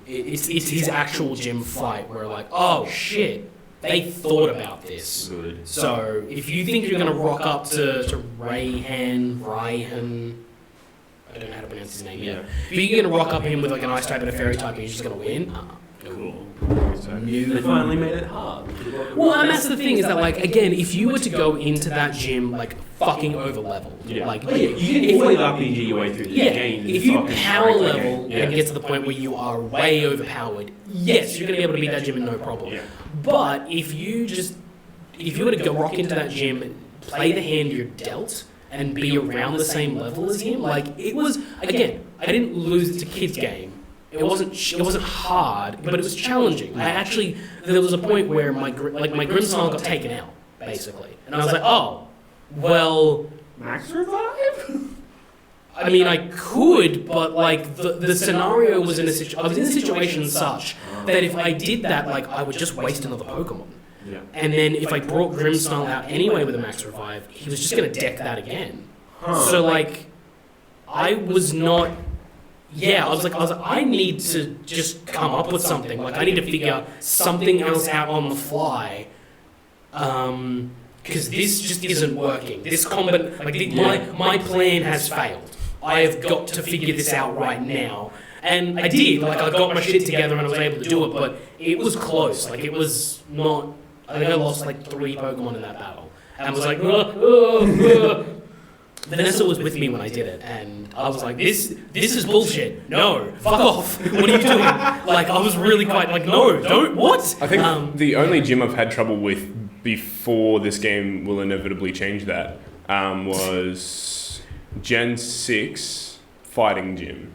It's his actual gym fight where like, oh shit, they thought about this. Good. So if you think you're gonna rock up to Rayhan, I don't know how to pronounce his name yet. If you're gonna rock up him with like an ice type and a fairy type and you're just gonna win, Cool. They finally made it hard. well, and that's the thing is that like again, if you were to go into that gym like fucking over leveled, like you can always RPG your way through the game. if you power level and get to the point where you are way overpowered, yes, you're gonna be able to beat that gym in no problem. Yeah. But if you were to go rock into that gym, play the hand you're dealt, and be around the same level as him, like it was again, I didn't lose it to kids game. It wasn't hard, but it was challenging. There was a point where my Grimstyle got taken out, basically. And I was like, oh, well... Max revive? I mean, I could, but like the scenario was I was in a situation such that if I did that, like I would just waste another Pokemon. Yeah. And then if I brought Grimstyle out anyway with a Max Revive, he was just going to deck that again. So like, I was not... Yeah, I was like, I need to just come up with something. Like, I need to figure something else out on the fly. Because this just isn't working. This my plan has failed. I have got to figure this out right now. And I did. Like, I got my shit together and I was able to do it, but it was close. Like, it was not... I think I lost like 3 Pokemon in that battle. And I was like, Vanessa was with me when I did it, and I was like, this is bullshit. No, fuck off. What are you doing? Like, I was really quite like, no, don't, what? I think the only gym I've had trouble with before this game will inevitably change that was Gen 6 fighting gym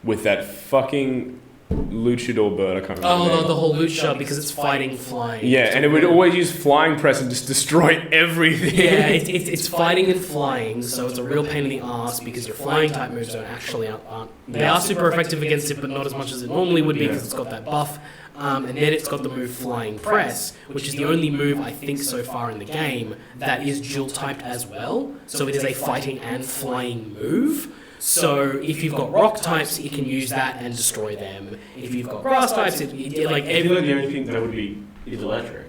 with that fucking luchador bird, I can't remember. Oh, the whole lucha, because it's fighting flying. Yeah, and it would always use flying press and just destroy everything. Yeah, it's fighting and flying, so it's a real pain in the ass because your flying type moves aren't they are super effective against it, but not as much as it normally would be because it's got that buff. And then it's got the move Flying Press, which is the only move I think so far in the game that is dual typed as well. So it is a fighting and flying move. So if you've got rock types, you can use that and destroy them. If you've got grass types, I feel like the only thing that would be is electric.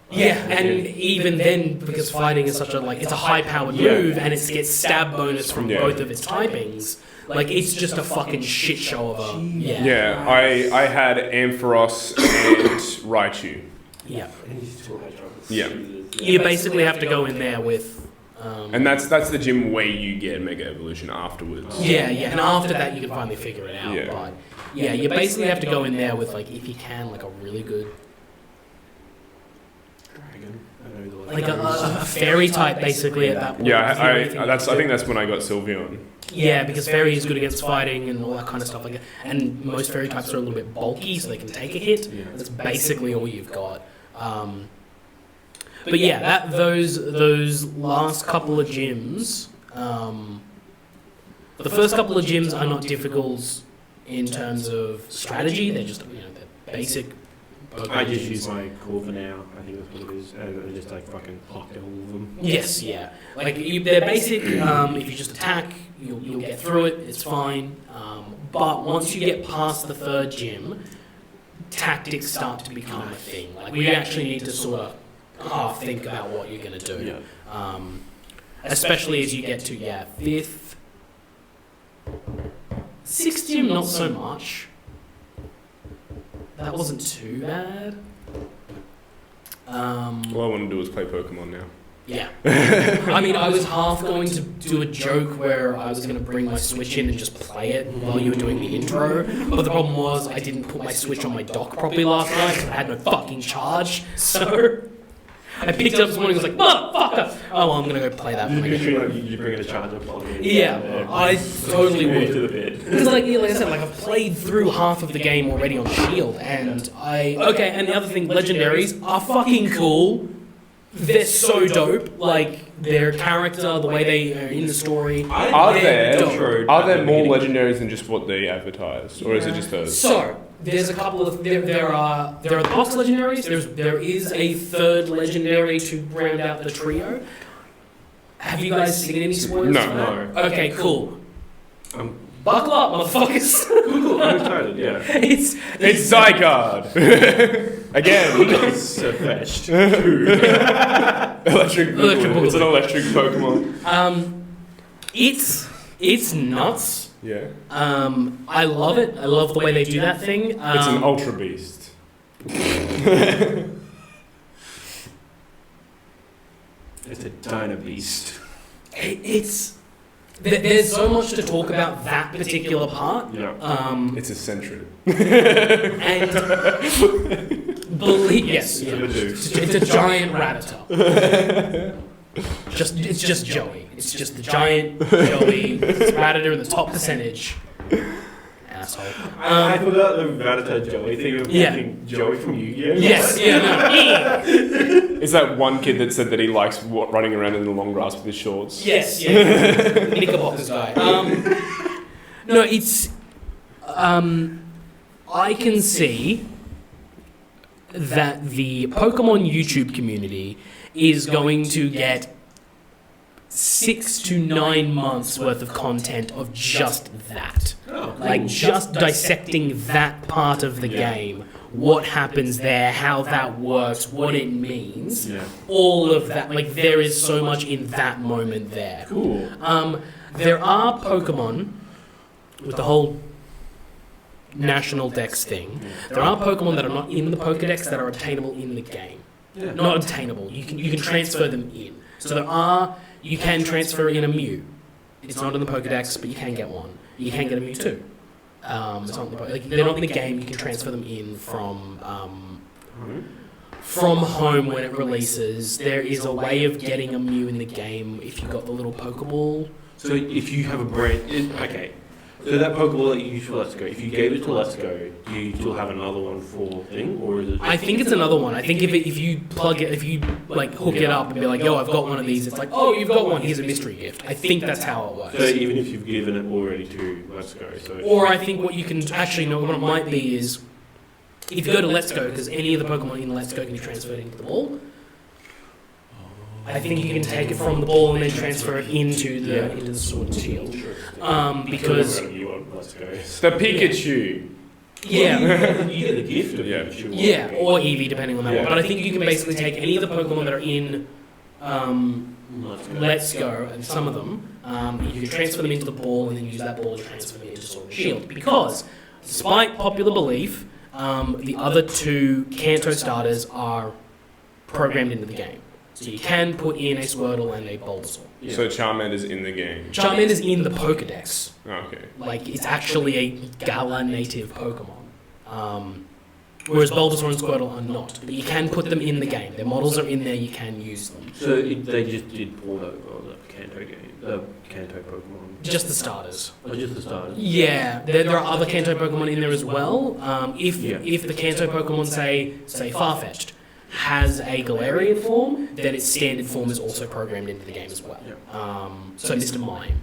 Yeah, and even then, because fighting is such a it's a high-powered move, and it gets stab bonus from both of its typings. Like, it's just a fucking shit show of a... Yeah, I had Ampharos and Raichu. Yeah. Yeah. You basically have to go in there with... and that's the gym where you get Mega Evolution afterwards. Yeah, and after that you can finally figure it out. Yeah. But yeah, you basically have to go in there with, like, if you can, like a really good... Like a fairy type, basically, at that point. Yeah, I think that's when I got Sylveon. Yeah, because fairy is good against fighting and all that kind of stuff like that. And most fairy types are a little bit bulky, so they can take a hit. That's basically all you've got. But yeah, those last couple of gyms, the first couple of gyms are not difficult in terms of strategy. They're just they're basic. I just use my Corva now. I think that's what it is, and I just like fucking pluck all of them. Yes, yeah. Like they're basic. If you just attack, you'll get through it. It's fine. But once you get past the third gym, tactics start to become a thing. Like we actually need to sort of half think about what you're going to do. Yeah. Especially as you get to fifth, sixth gym, not so much. That wasn't too bad. All I want to do is play Pokemon now. Yeah. I mean, I was half going to do a joke where I was going to bring my Switch in and just play it while you were doing the intro. But the problem was I didn't put my Switch on my dock properly last night because I had no fucking charge. So I picked it up this morning and was like, motherfucker! Oh, well, I'm going to go play that. You bring a charger plug in. Yeah, I totally would. Because like I said, I've played through half of the game already on Shield, and and the other thing, legendaries are fucking cool. They're so dope. Like, their character, the way they are in the story. Are there more legendaries than just what they advertised? Or is it just those? So, there's a couple of... There are the box legendaries. There is a third legendary to round out the trio. Have you guys seen any spoilers? No. for that? No. Okay, cool. I'm Buckle up, motherfuckers. I'm excited, yeah. it's It's Zygarde! Again! So fetched. Electric Boogaloo. It's an Boogaloo. electric Pokemon. It's nuts. Yeah. I love it. I love the way they do that thing. It's an Ultra Beast. It's a Dino Beast. There's so much to talk about that particular part. Yeah. It's eccentric. And believe yes, yeah. It's It's a giant Rattata. It's just Joey. It's just the giant Joey. It's Rattata in the top percentage. Asshole. I forgot the Rattata Joey thing of Yeah. making Joey from Yu-Gi-Oh! Yes, yeah, no. Is that one kid that said that he likes running around in the long grass with his shorts? Yes, yeah. Knickerbockers guy. No, it's. I can see that the Pokemon YouTube community is going to get 6 to 9 months worth of content of just that. Oh, Like, just dissecting that part of the game. What happens there, how that works, what it means. Yeah. All of that. Like, there is so much in that moment there. Cool. There are Pokemon with the whole national dex thing. There are Pokemon that are not in the Pokedex that are obtainable in the game. Yeah. Not obtainable. You can transfer them in. So you can transfer in a Mew. It's not in the Pokedex, but you can get one. You can get a Mewtwo. It's not in the they're not in the game. You can transfer them in from home when it releases. There is a way of getting a Mew in the game if you got the little Pokeball. So if you have a okay. So that Pokeball that you used for Let's Go, if you gave it to Let's Go, do you still have another one for thing, or is it? I think it's another one. I think if you plug it, if you like hook it up and be like, yo, I've got one of these, it's like, oh, you've got one. Here's a mystery gift. I think that's how it works. So even if you've given it already to Let's Go, so. Or I think what you can actually know what it might be is if you go to Let's Go, because any of the Pokemon in Let's Go can be transferred into the ball. I think you can take it from the ball and then transfer it into the Sword and Shield. Because Let's Go. The Pikachu. yeah. You get the gift of Yeah. Pikachu. Yeah, or Eevee, depending on that Yeah. one. But I think you can basically take any of the Pokemon that are in Let's Go, and some of them, you can transfer them into the ball and then use that ball to transfer them into Sword and Shield. Because, despite popular belief, the other two Kanto starters are programmed into the game. So you can put in a Squirtle and a Bulbasaur. Yeah. So Charmander's in the game. Charmander's in the Pokedex. Oh, okay. Like, it's actually a Galar native Pokemon. Whereas Bulbasaur and Squirtle are not. But you can put them in the game. Their models are in there, you can use them. So they just did port over the Kanto game, the Kanto Pokemon. Just the starters. Or just the starters? Yeah, there are other Kanto Pokemon in there as well. If Yeah. the Kanto Pokemon, say Farfetch'd, has a Galarian form, then its standard form is also programmed into the game as well. Yeah. So Mr. Mime.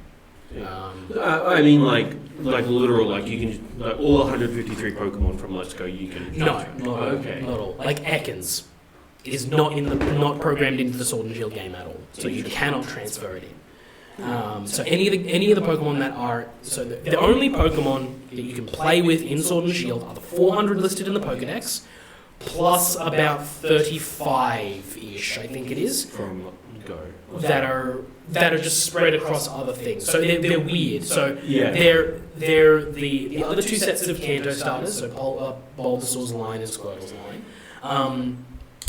Yeah. I mean, like literal, like you can like all 153 Pokemon from Let's Go, you can. No, transfer. not Okay. all. Like Ekans is not programmed into the Sword and Shield game at all, so you cannot transfer it in. So any of the Pokemon that are the only Pokemon that you can play with in Sword and Shield are the 400 listed in the Pokedex, plus about 35-ish, I think it is, From Go. that are just spread across other things. So they're weird. So Yeah. they're the other two sets of Kanto starters, so Bulbasaur's line and Squirtle's line.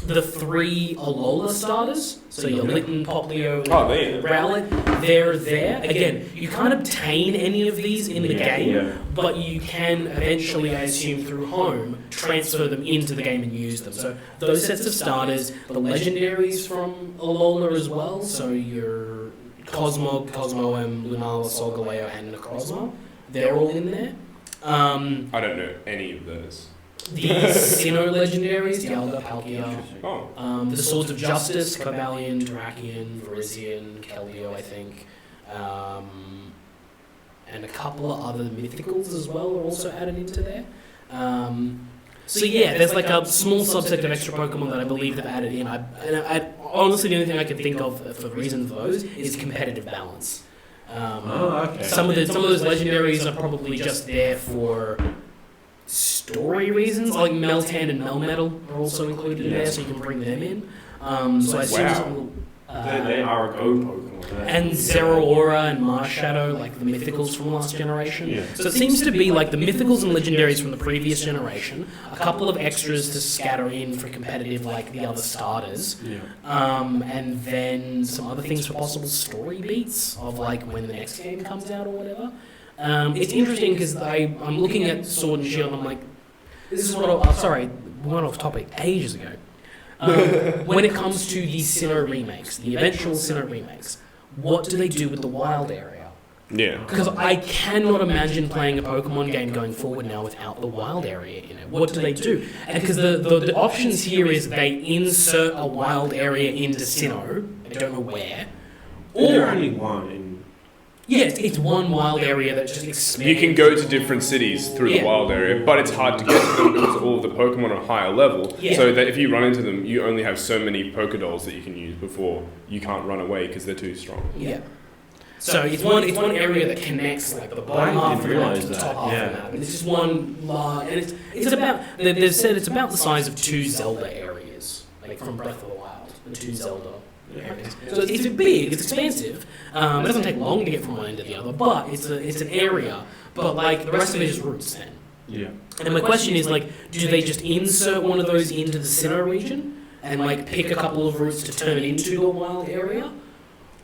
The three Alola starters, so your Litten, Poplio, and Rowlet, they're there. Again, you can't obtain any of these in the game, but you can eventually, I assume, through home, transfer them into the game and use them. So those sets of starters, the legendaries from Alola as well, so your Cosmoem, Lunala, Solgaleo, and Necrozma, they're all in there. I don't know any of those. The Sinnoh legendaries, Dialga, Palkia, Oh. the Swords of Justice, Cobalion, Drakion, Virizion, Keldeo, I think, and a couple of other mythicals as well are also added into there. So yeah, there's like a small subset of extra Pokemon that I believe they've added in. I honestly, the only thing I can think of for the reason for those is competitive balance. Okay. Some of those legendaries are probably just there for story reasons, like Meltan and Melmetal are also included in there, so you can bring them in. So I assume some, they are a go Pokemon. and Zeraora and Marshadow, like the mythicals from last generation. Yeah. So it seems to be like the mythicals and legendaries from the previous generation, a couple of extras to scatter in for competitive, like the other starters, Yeah. and then some other things for possible story beats of like when the next game comes out or whatever. It's interesting because I'm looking at Sword and Shield and I'm like, this is what sorry, we went off topic ages ago. When it comes to the Sinnoh remakes, the eventual Sinnoh remakes, what do they do with the wild area? Yeah. Because I cannot imagine playing a Pokemon game going forward now without the wild area in it. What do they do? And because the options here is they insert a wild area into Sinnoh, I don't know where, There or are only one in... yeah, it's one wild area that just expands. You can go to different cities through the Yeah. wild area, but it's hard to get to them because all of the Pokemon are higher level. Yeah. So that if you run into them, you only have so many Pokédolls that you can use before you can't run away because they're too strong. Yeah. So it's one area that connects like the bottom I half of didn't the map to realise the top that, half yeah. of the map. And it's just one large, and it's about they've said it's about the size of 2 Zelda areas, like from Breath of the Wild, the 2 Zelda areas. So it's big, it's expansive. It doesn't take long to get from one end to the other, but it's an area. But like the rest of it is routes then. Yeah. And my question is like, do they just insert one of those into the Sinnoh region and like pick a couple of routes to turn into a wild area?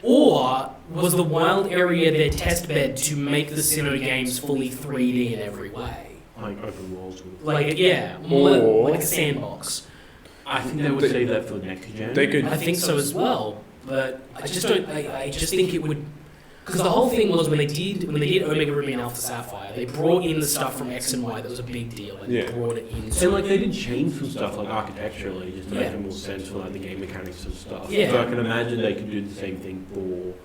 Or was the wild area their test bed to make the Sinnoh games fully 3D in every way? Like open worlds. Like, yeah, more Or- like a sandbox. I think they would save that for next gen. They could. I think so as well, but I just don't. I just think it would, because the whole thing was when they did Omega Ruby and Alpha Sapphire, they brought in the stuff from X and Y that was a big deal, and Yeah. they brought it in. And like they did change some stuff like architecturally just to Yeah. make it more sense for like the game mechanics and stuff. Yeah. So I can imagine they could do the same thing for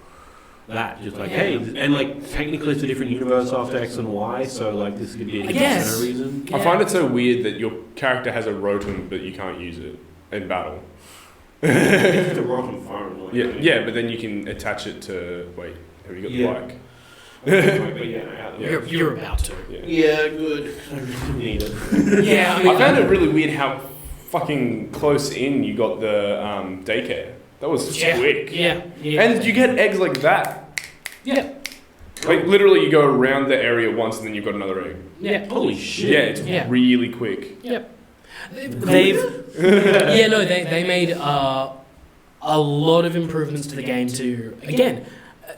that. Just like, hey, and like technically it's a different universe after X and Y, so like this could be a I different guess. center reason. I find it so weird that your character has a Rotom, but you can't use it in battle. It's a rotten phone. Like, Yeah, but then you can attach it to. Wait, have you got Yeah. the bike? but yeah, You're about to. Yeah. yeah, good. I really need it. Yeah, I I mean, found it really weird how fucking close in you got the daycare. That was yeah, quick. Yeah, yeah. And you get eggs like that. Yeah, Like literally, you go around the area once, and then you've got another egg. yeah. Holy shit. Yeah, it's Yeah. really quick. Yep. They made a lot of improvements to the game to again.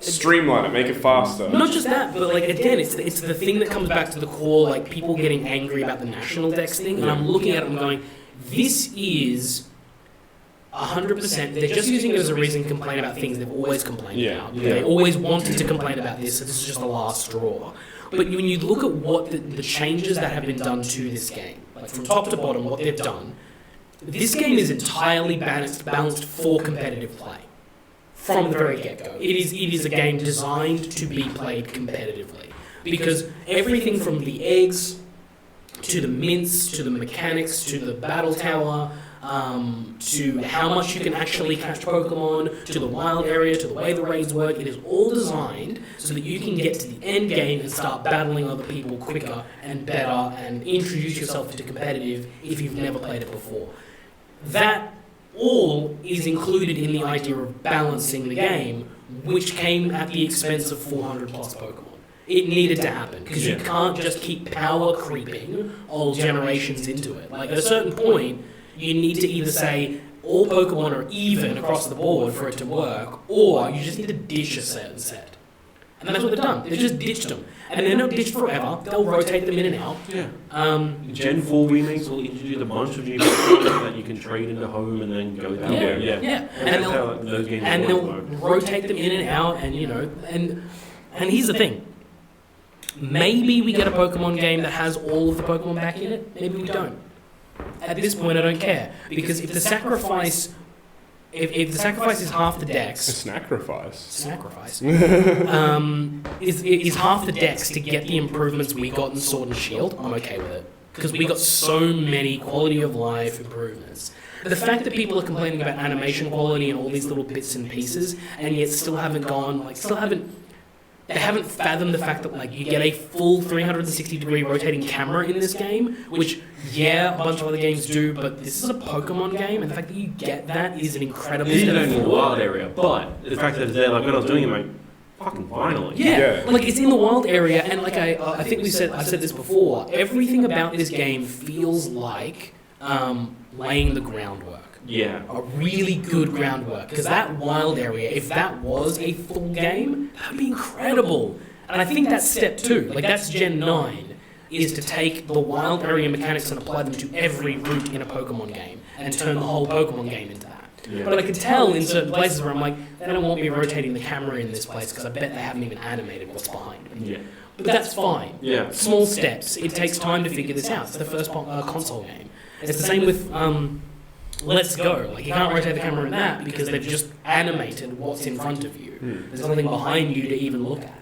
Streamline it, make it faster. Not just that, but like again, it's the thing that comes back to the core, like people getting angry about the national dex thing, and I'm looking at it and going, this is 100%. They're just using it as a reason to complain about things they've always complained about. Yeah. They always wanted to complain about this, so this is just the last straw. But when you look at what the changes that have been done to this game, like from top to bottom, what they've done, this game is entirely balanced for competitive play. From the very get-go. It is a game designed to be played competitively. Because everything from the eggs, to the mints, to the mechanics, to the battle tower, to how much you can actually catch Pokemon, to the wild area, to the way the raids work, it is all designed so that you can get to the end game and start battling other people quicker and better and introduce yourself to competitive if you've never played it before. That all is included in the idea of balancing the game, which came at the expense of 400 plus Pokemon. It needed to happen, because you can't just keep power creeping old generations into it. Like, at a certain point, you need to either say all Pokemon are even across the board for it to work, or you just need to ditch a certain set. And that's what they've done. They've just ditched them. And they're not ditched forever. They'll rotate them in and out. Yeah. Gen 4 remakes will introduce a bunch of new Pokemon that you can trade into home and then go down. Yeah. And that's how those games they'll work. rotate them in and out, and and here's the thing. Maybe we get a Pokemon game that has all of the Pokemon back in it. Maybe we don't. At this point, I don't care, because if the sacrifice is half the A dex, sacrifice. is half the dex to get the improvements we got in Sword and Shield, I'm okay with it. because we got so many quality of life improvements. The fact that people are complaining about animation quality and all these little bits and pieces, and yet still haven't they haven't fathomed the fact that like you get a full 360-degree rotating camera in this game, which a bunch of other games do, but this is a Pokemon game, and the fact that you get that is an incredible It's step in the forward. wild area, but the fact that it's there, like when I was doing it, I'm like, fucking finally. Yeah, like it's in the wild area, and like I think I've said this before. Everything about this game feels like laying the groundwork. Yeah. A really good groundwork, because that wild area, if that was a full game, that'd be incredible. And I think that's step 2. Like that's Gen 9, is to take the wild area mechanics and apply them to every route in a Pokemon game and turn the whole Pokemon game into that. Yeah. But I could tell in certain places where I'm like, they don't want me rotating the camera in this place because I bet they haven't even animated what's behind me. Yeah. But that's fine. Yeah. Small steps. It takes time to figure this out. It's the first console game. It's the same with Let's Go. Like you can't rotate the camera in that because they've just animated what's in front of you. There's nothing behind you to even look at.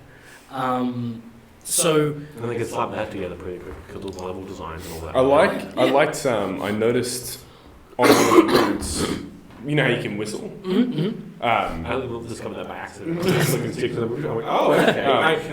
So And they can slap that together pretty quick because of the level designs and all that. I noticed on one of the routes, you know how you can whistle? I discovered that by accident. I was looking sticks in the bush. I'm like, oh, okay.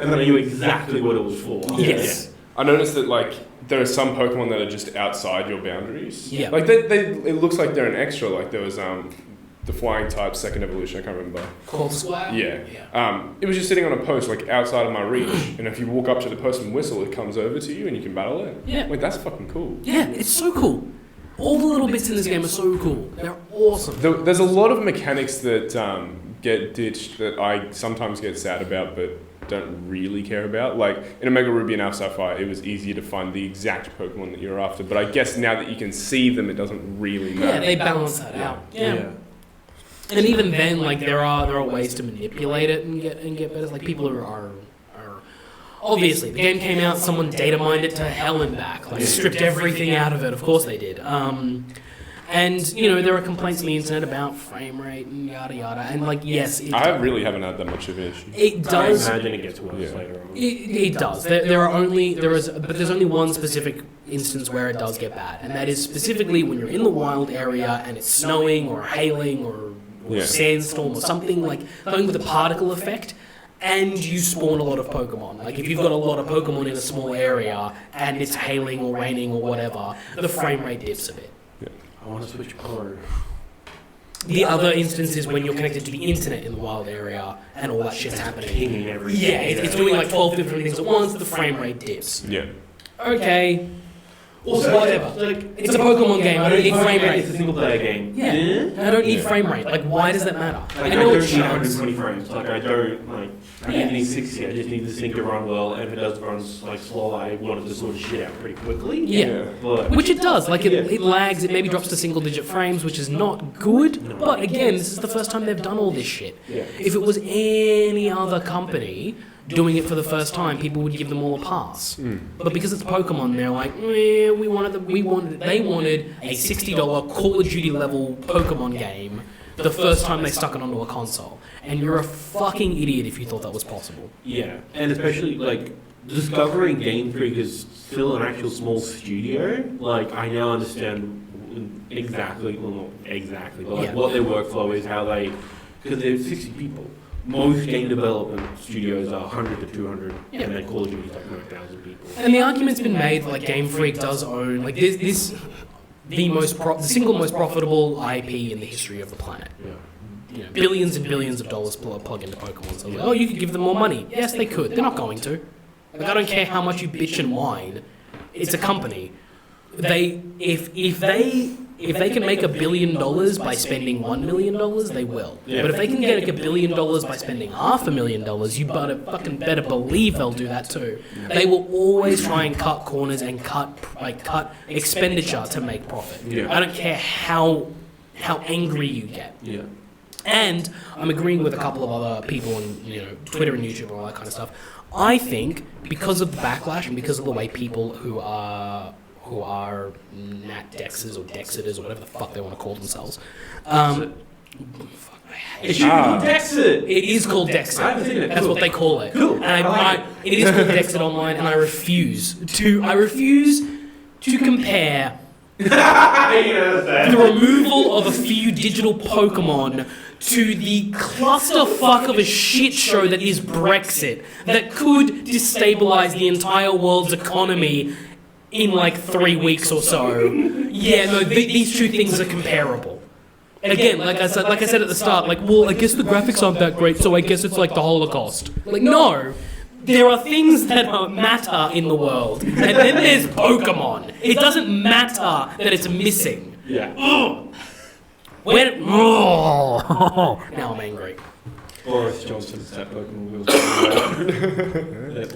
And then I knew exactly what it was for. yes. I noticed that like there are some Pokemon that are just outside your boundaries. Yeah. Like it looks like they're an extra. Like there was the flying type second evolution. I can't remember. Cold Square? Yeah. It was just sitting on a post like outside of my reach, and if you walk up to the post and whistle, it comes over to you and you can battle it. Yeah. Like that's fucking cool. Yeah, it's so cool. All the little bits in this game are so cool. They're awesome. There's a lot of mechanics that get ditched that I sometimes get sad about, but don't really care about. Like in Omega Ruby and Alpha Sapphire, it was easier to find the exact Pokemon that you're after. But I guess now that you can see them, it doesn't really matter. Yeah, they balance that out. Yeah. And even then, like there are ways to manipulate it and get better. Like people are obviously the game came out, someone data mined it to hell and back, like stripped everything out of it. Of course they did. And you know there are complaints on the internet about frame rate and yada yada. And like yes, I really haven't had that much of an issue. It does. I imagine it gets worse later on. It does. There's only one specific instance where it does get bad, and that is specifically when you're in the wild area and it's snowing or hailing or sandstorm or something like with a particle effect. And you spawn a lot of Pokemon. Like if you've got a lot of Pokemon in a small area and it's hailing or raining or whatever, the frame rate dips a bit. I want to switch color. The other instance is when you're connected to the internet in the wild area and all that shit's happening. Pinging everything. Yeah, it's doing like 12 different things at once, the frame rate dips. Yeah. Okay. Also, whatever. Like, it's a Pokemon game, I don't need frame rate. It's a single player game. Yeah. I don't need frame rate. Like, why does that matter? Like, I don't need 120 frames. Like, I don't need 60. I just need this thing to run well. And if it does run like slow, I want it to sort of shit out pretty quickly. Yeah. But which it does. Like, it lags, it maybe drops to single digit frames, which is not good. But again, this is the first time they've done all this shit. Yeah. If it was any other company doing it for the first time, people would give them all a pass. But because it's Pokemon, they're like, they wanted a $60 Call of Duty level Pokemon game the first time they stuck it onto a console. And you're a fucking idiot if you thought that was possible. Yeah, and especially like discovering Game Freak is still an actual small studio. Like I now understand exactly, well not exactly, but like what their workflow is, how they, because they're 60 people. Most game development studios are 100 to 200, and then Call of Duty's like 9,000 people. And the argument's been made that like Game Freak does own like the single most profitable IP in the history of the planet. Yeah. You know, billions and billions of dollars plug into Pokemon. So like, you could give them more money. Yes, they could. They're not going to. Like I don't care how much you bitch and whine. It's a company. If they can make $1 billion by spending $1 million, they will. Yeah. But if they can get like $1 billion by spending $500,000, you better believe they'll do that too. They will always try and cut corners and cut expenditure to make profit. Yeah. I don't care how angry you get. Yeah. And I'm agreeing with a couple of other people on Twitter and YouTube and all that kind of stuff. I think because of the backlash and because of the way people who are Nat Dexers or Dexiters or whatever the fuck they want to call themselves. It should be Dexit. It is called Dexit. I haven't seen it. That's Cool. what they call it. Cool. And it is called Dexit online, and I refuse to compare the removal of a few digital Pokemon to the clusterfuck of a shit show that is Brexit, that could destabilize the entire world's economy in like 3 weeks or so. Yeah, no, these two things are comparable. Again, like I said at the start, like, well, I guess the graphics aren't that great, so I guess it's like the Holocaust. Like, no. There are things that matter in the world, and then there's Pokemon. It doesn't matter that it's missing. Yeah. Now I'm angry. Boris Johnson's that Pokemon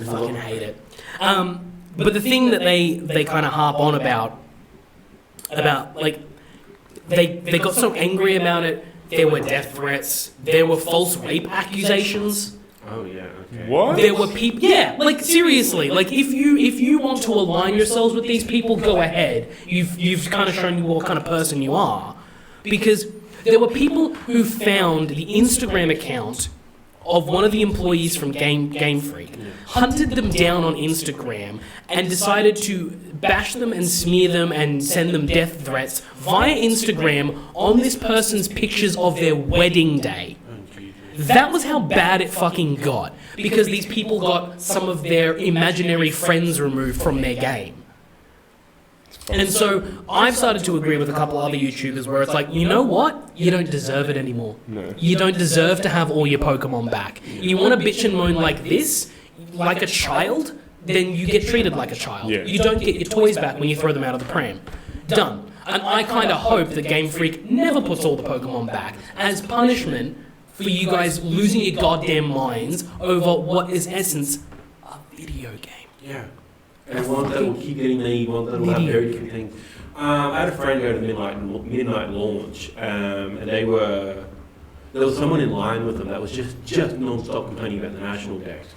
Fucking hate it. But the thing that they kind of harp on about like they got so angry about it. There were death threats. There were false rape accusations. Oh yeah. Okay. What? There were people. Yeah, like seriously. Like if you want to align yourselves with these people, go ahead. You've kind of shown you what kind of person you are, because there were people who found the Instagram account of one of the employees from Game Freak, hunted them down on Instagram, and decided to bash them and smear them and send them death threats via Instagram on this person's pictures of their wedding day. That was how bad it fucking got, because these people got some of their imaginary friends removed from their game. And so I've started to agree with a couple other YouTubers where it's like, you know what? You don't deserve it anymore. No. You don't deserve to have all your Pokemon back. You want to bitch and moan like this, like a child, then you get treated like a child. Yeah. You don't get your toys back when you throw them out of the pram. Done. And I kind of hope that Game Freak never puts all the Pokemon back as punishment for you guys losing your goddamn minds over what is essence a video game. Yeah. And one that will keep getting made, one that will have very different things. I had a friend go to midnight launch, and there was someone in line with them that was just non-stop complaining about the national dex.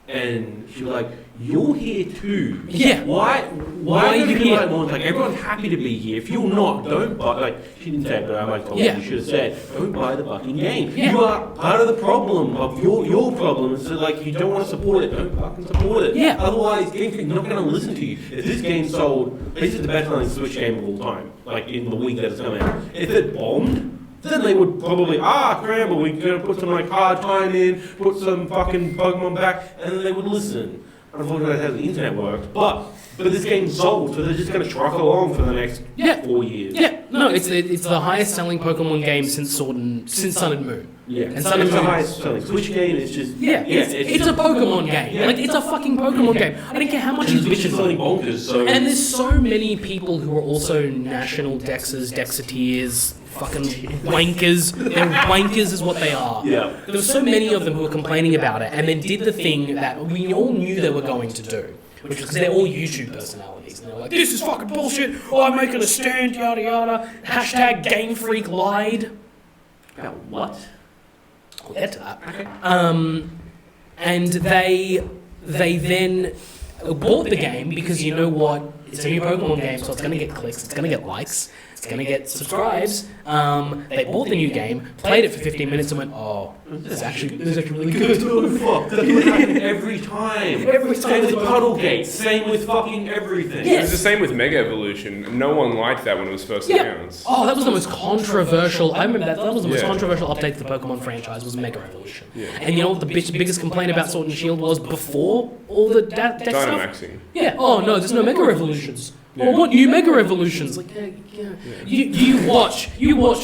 And she was like, "You're here too. Yeah. Why are you here?" Like, everyone's happy to be here. If you're not, don't buy. Like, she didn't say it, but I might told Yeah. you should have said, "Don't buy the fucking game. Yeah. You are part of the problem of your problem." So like, you don't want to support it. Don't fucking support it. Yeah. Otherwise, Game Freak's not going to listen to you. If this game sold, this is the best selling Switch game of all time. Like in the week that it's come out. If it bombed, then they would probably, scramble, we're going to put some like hard time in, put some fucking Pokemon back, and then they would listen. Unfortunately, that's how the internet works. But this game's sold, so they're just going to truck along for the next 4 years. Yeah, no, it's the highest selling Pokemon game since Sun and Moon. Yeah, And it's Sun and the Moon. highest selling Switch game. It's just It's a Pokemon game. Yeah. Like, it's a fucking Pokemon game. I don't care how much it's you bitch selling about. bonkers. So And there's so many people who are also national Dexers, Dexiteers, fucking wankers. They're wankers is what they are. yeah, There were so many of them who were complaining about it, and then did the thing that we all knew they were going to do, which was because they're all YouTube personalities. And they're like, this is fucking bullshit. I'm making a stand, yada yada. Hashtag Game Freak lied. about what? We'll get to that. And they then bought the game because, you know what, it's a new Pokemon game, so it's going to get clicks, it's going to get likes, it's going to get subscribes. They bought the new game, played it for 15 minutes and went, oh, this is actually really good. Oh fuck! That's what happens every time. Every time. Same with Puddlegate. Same with fucking everything. Yeah. It was the same with Mega Evolution. No one liked that when it was first announced. Oh, that was the most controversial. I remember that was the most Yeah. controversial update to the Pokemon franchise was Mega Evolution. Yeah. And you know what the biggest complaint about Sword and Shield was before all the deck stuff? Dynamaxing. Yeah. Oh no, there's no Mega Evolutions. Yeah. Or what new Mega Evolutions? Like, you watch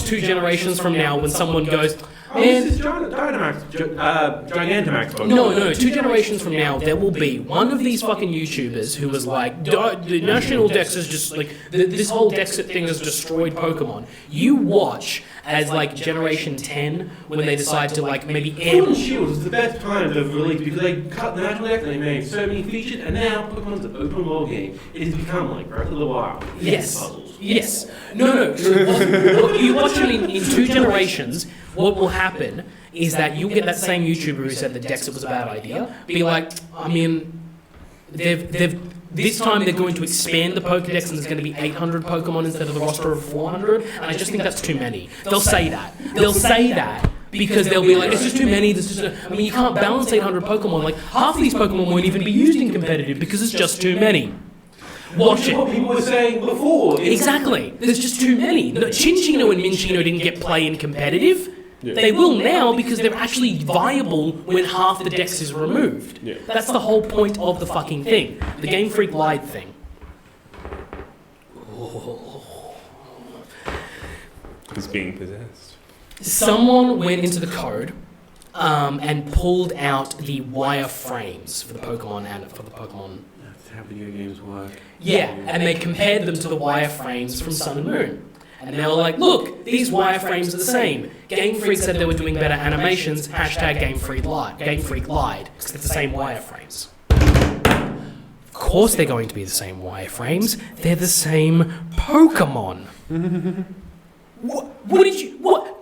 2 generations from now when someone goes, This is Gigantamax Pokemon. no, 2 generations from now, there will be one of these fucking YouTubers who was like, the National Dex is just like, this whole Dexit thing has destroyed Pokemon. You watch as like Generation 10, when they decide to like maybe Sword and Shield is the best time they've released because they cut the National Dex and they made so many features, and now Pokemon's an open world game. It has become like Breath of the Wild. Yes. Puzzles. Yes. No. You watch them in 2 generations, what will happen is that you'll get that same YouTuber who said that Dexit was a bad idea, be like, I mean, this time they're going to expand the Pokedex and there's going to be 800 Pokemon instead of the roster of 400, and I just think that's too many. They'll say that. Because they'll be like, it's just too many, I mean, you can't balance 800 Pokemon, like, half of these Pokemon won't even be used in competitive because it's just too many. Watch it. What people were saying before. Exactly. There's just too many. No, Chinchino and Minchino didn't get play in competitive. Yeah. They will now because they're actually viable when half the dex is removed. Yeah. That's the whole point of the fucking thing. The Game Freak lied thing. He's being possessed. Someone went into the code and pulled out the wireframes for the Pokemon and for the Pokemon. That's how video games work. Yeah, and they compared them to the wireframes from Sun and Moon. And they were like, look, these wireframes are the same. Game Freak said they were doing better animations, hashtag Game Freak lied, because they're the same wireframes. Of course they're going to be the same wireframes, they're the same Pokemon. What did you, what?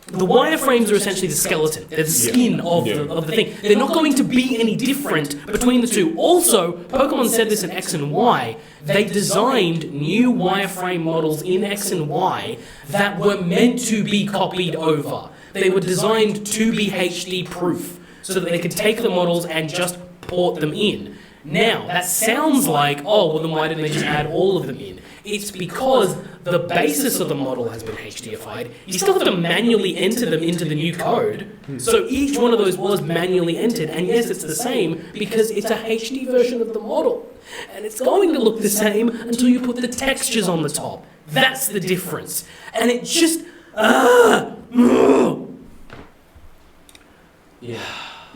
The wireframes are essentially the skeleton. They're the skin of the thing. They're not going to be any different between the two. Also, Pokemon said this in X and Y. They designed new wireframe models in X and Y that were meant to be copied over. They were designed to be HD proof so that they could take the models and just port them in. Now, that sounds like, oh, well then why didn't they just add all of them in? It's because the basis of the model has been HDified. You still have to manually enter them into the new code. So each one of those was manually entered, and yes, it's the same because it's a HD version of the model. And it's going to look the same until you put the textures on the top. That's the difference. And it just... Yeah,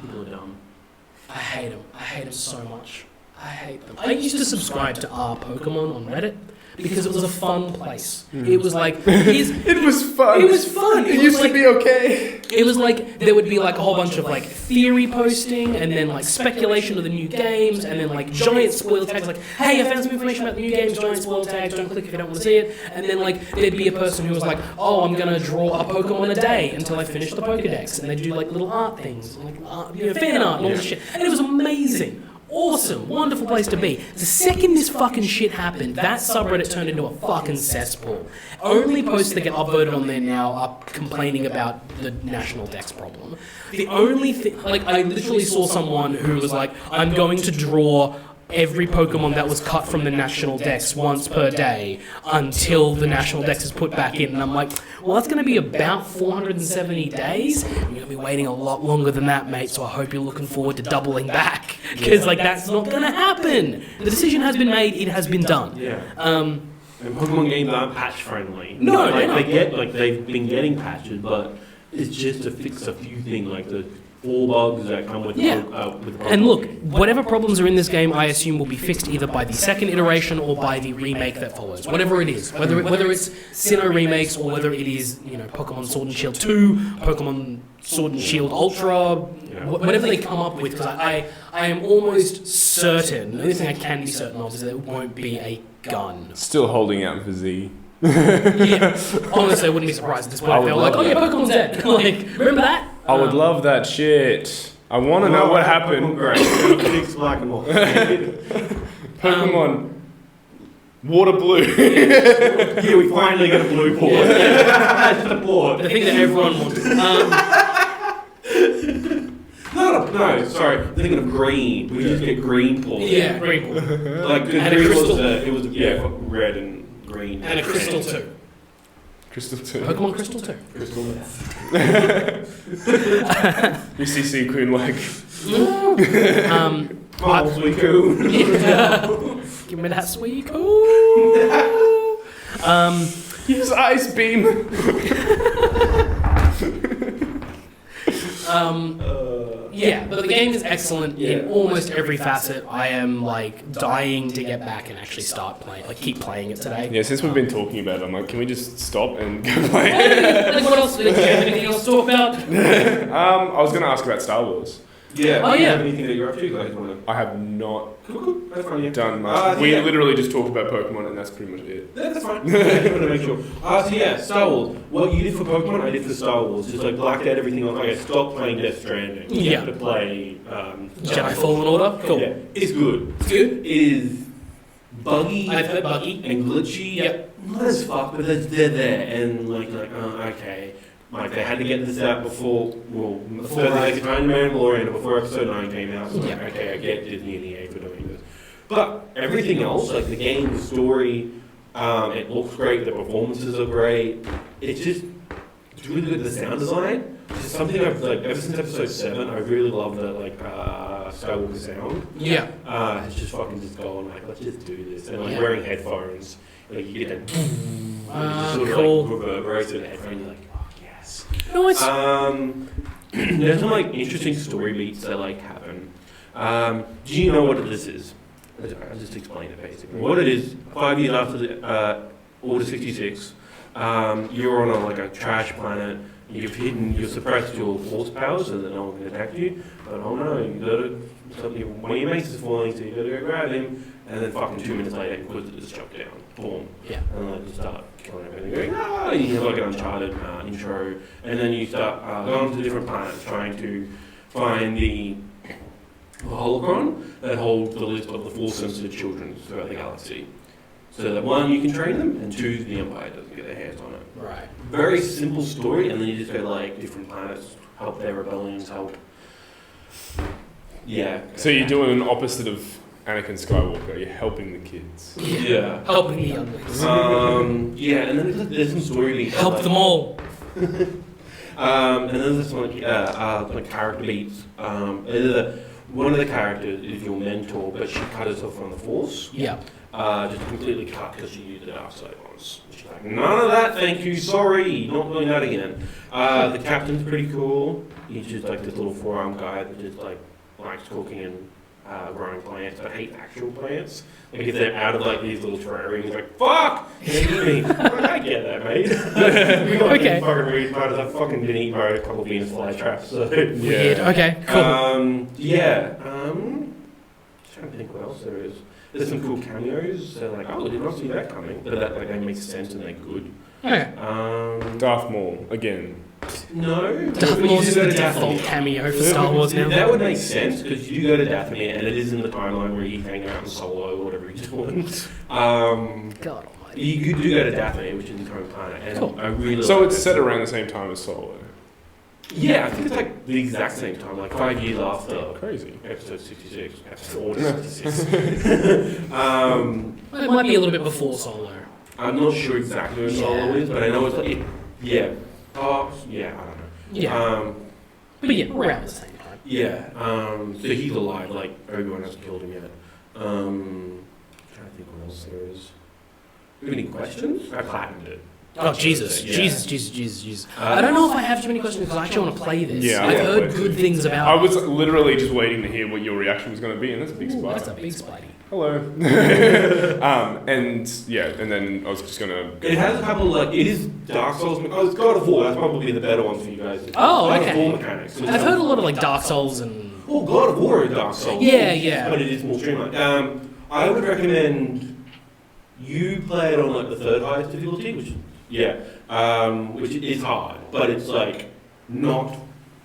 people are dumb. I hate them. I hate them so much. I hate them. I used to subscribe to R Pokemon on Reddit because it was a fun place. It was like... It was fun. It was fun. It used to be okay. It was like, there would be like a whole bunch of like theory posting and then like speculation of the new games and then like giant spoiler tags like, hey, I found some information about the new games, giant spoiler tags, don't click if you don't want to see it. And then like, there'd be a person who was like, oh, I'm going to draw a Pokemon a day until I finish the Pokedex. And they'd do like little art things, like art, fan art and all this shit. And it was amazing. Awesome, wonderful place to be. The second this fucking shit happened, that subreddit turned into a fucking cesspool. Only posts that get upvoted on there now are complaining about the national dex problem. The only thing, like, I literally saw someone who was like, I'm going to draw every Pokemon that was cut from the national dex once per day until the national dex is put back in. And I'm like, well, that's going to be about 470 days. You're going to be waiting a lot longer than that, mate, so I hope you're looking forward to doubling back. Because, like, that's not going to happen. The decision has been made, it has been done. Yeah. And Pokemon games aren't patch friendly. No, they've been getting patches, but it's just to fix a few things, like the 4 bugs that come with with And look, whatever problems are in this game, I assume will be fixed either by the second iteration or by the remake that follows. Whatever it is, whether it's Sinnoh remakes or whether it is, you know, Pokemon Sword and Shield 2, Pokemon Sword and Shield Ultra, whatever they come up with, because I am almost certain, the only thing I can be certain of is that it won't be a gun. Still holding out for Z. Yeah, honestly, I wouldn't be surprised at this point if they were like, oh yeah, Pokemon's dead. Like, remember that? I would love that shit. I want to know what happened. Fix black and white. Pokemon Water Blue. Yeah, we finally get a blue port. That's the port. The thing that everyone wanted. No, sorry. I'm thinking of green. We just get green port. Yeah, green port. Like, And a green crystal. was red and green. And a Crystal 2. Crystal 2. Pokemon Crystal 2. Crystal. You see Suicune like... Oh, Suicune. Give me that Suicune. Use Ice Beam. Yeah, but the game is excellent in almost every facet. I am like dying to get back and actually start playing, like keep playing it today. Yeah, since we've been talking about it, I'm like, can we just stop and go play? Like, what else? Do you have anything else to talk about? I was going to ask about Star Wars. Yeah. Oh, Do you yeah. have anything that you're up to? Guys, wanna... I have not Cool. That's fine. Yeah. done much. We yeah. literally just talked about Pokemon and that's pretty much it. Yeah, that's fine. I just want to make sure. So yeah, Star Wars. What you did for Pokemon, I did for Star Wars. Just like blacked out everything else. I stopped playing Death Stranding. Yeah. To play Jedi Fallen Order? Cool. Yeah, it's good. It's good? It is buggy. I've heard buggy. And glitchy. Yep. Not as fuck, but they're there. And like okay. Like they had to get this out before Thursday Night Mandalorian, before episode 9 came out. So like, okay, I get Disney and EA for doing this. But everything else, like the game, the story, it looks great, the performances are great. It's just it's really good. The sound design, which is something I've like ever since episode 7. I really love the Skywalker sound. Yeah. It's just fucking just going like, let's just do this, and like Yeah. wearing headphones, like you get that just sort of cool. like reverberates in the headphones. You're like, oh yes. No, it's There's some like interesting story beats that like happen. Do you know what this is? I'll just explain it basically. What it is, 5 years after the Order 66, you're on a trash planet. You've suppressed your force powers so that no one can attack you. But oh no, one of your mates is falling, so you gotta go grab him. And then fucking 2 minutes later, because it's chopped down. Boom. Yeah. And then you start killing everything, going, ah! You have like an Uncharted intro. And then you start going to different planets, trying to find the holocron that holds the list of the Force sensitive children throughout the galaxy. So that 1, you can train them, and 2, the Empire doesn't get their hands on it. right. Very simple story, and then you just go to like different planets, help their rebellions, help. Yeah. So you're doing an opposite of Anakin Skywalker. You're helping the kids. Yeah. Helping the younglings. Yeah, and then there's some story beats. Help them all. And then there's some like character beats. One of the characters is your mentor, but she cut herself from the Force. Yeah. Just completely cut because she used the dark side once. She's like, none of that, thank you, sorry, not doing that again. The captain's pretty cool. He's just like this little 4-arm guy that just like likes cooking and growing plants, but hates actual plants. Like if they're out of like these little terrariums, he's like, fuck! I get that, mate. We got Okay. fucking read part of that fucking been eaten by a couple of Venus flytraps, so. Weird. Okay. Cool. Yeah. Trying to think what else there is. There's some cool cameos. They're like, oh, I did not see that coming. But that like they make sense and they're good. Okay. Darth Maul again. No. Darth You Maul's do is go the to default Dathomir. cameo for Star Wars now. That would make sense because you do go to Dathomir and it is in the timeline where he's hanging out in Solo or whatever he's doing. God almighty. You do go to Dathomir, which is his home planet, and Cool. I really. So like it's that. set around the same time as Solo. Yeah, I think it's like the exact same time, like 5 years after Crazy. episode 66, episode Order 66. It might be a little bit before Solo. I'm not sure exactly where Solo is, but I know it's like, yeah. Oh, yeah, I don't know. Yeah. But yeah, around the same time. Yeah, so he's alive, like, Obi-Wan hasn't killed him yet. I'm trying to think what else there is. Do you have any questions? I platinumed it. Oh, Jesus. Yeah. Jesus. I don't know if I have too many questions because I actually want to play this. Yeah, I I've wanna heard play good this. things about I it. was literally just waiting to hear what your reaction was going to be, and that's a big Ooh, spider. that's a big spidey. Hello. And yeah, and then I was just gonna. It has a couple, like, it is Dark Souls. Oh, it's God of War. That's probably the better one for you guys. Oh, God okay. of War mechanics. I've heard a lot of like Dark Souls and. Oh, God of War is Dark Souls. Yeah. But it is more streamlined. I would recommend you play it on like the 3rd highest difficulty, which is hard, but it's like not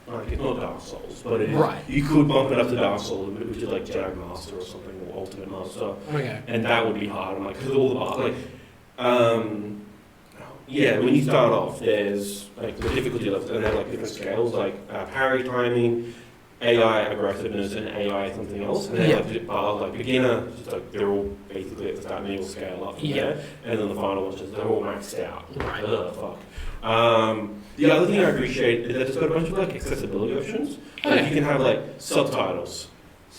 like it's not Dark Souls, but it is. Right. You could bump it up to Dark Souls, which is like Jedi Master or something, or Ultimate Master, Okay. and that would be hard. I'm like, because all the when you start off, there's like the difficulty levels, and they have like different scales, like parry timing, AI aggressiveness, and AI something else. And then like beginner, just like they're all basically at the start, and they all scale up from there. And then the final one's just they're all maxed out. Right. Ugh, fuck. The other thing I appreciate is that it's got a bunch of like accessibility options. Like you can have like subtitles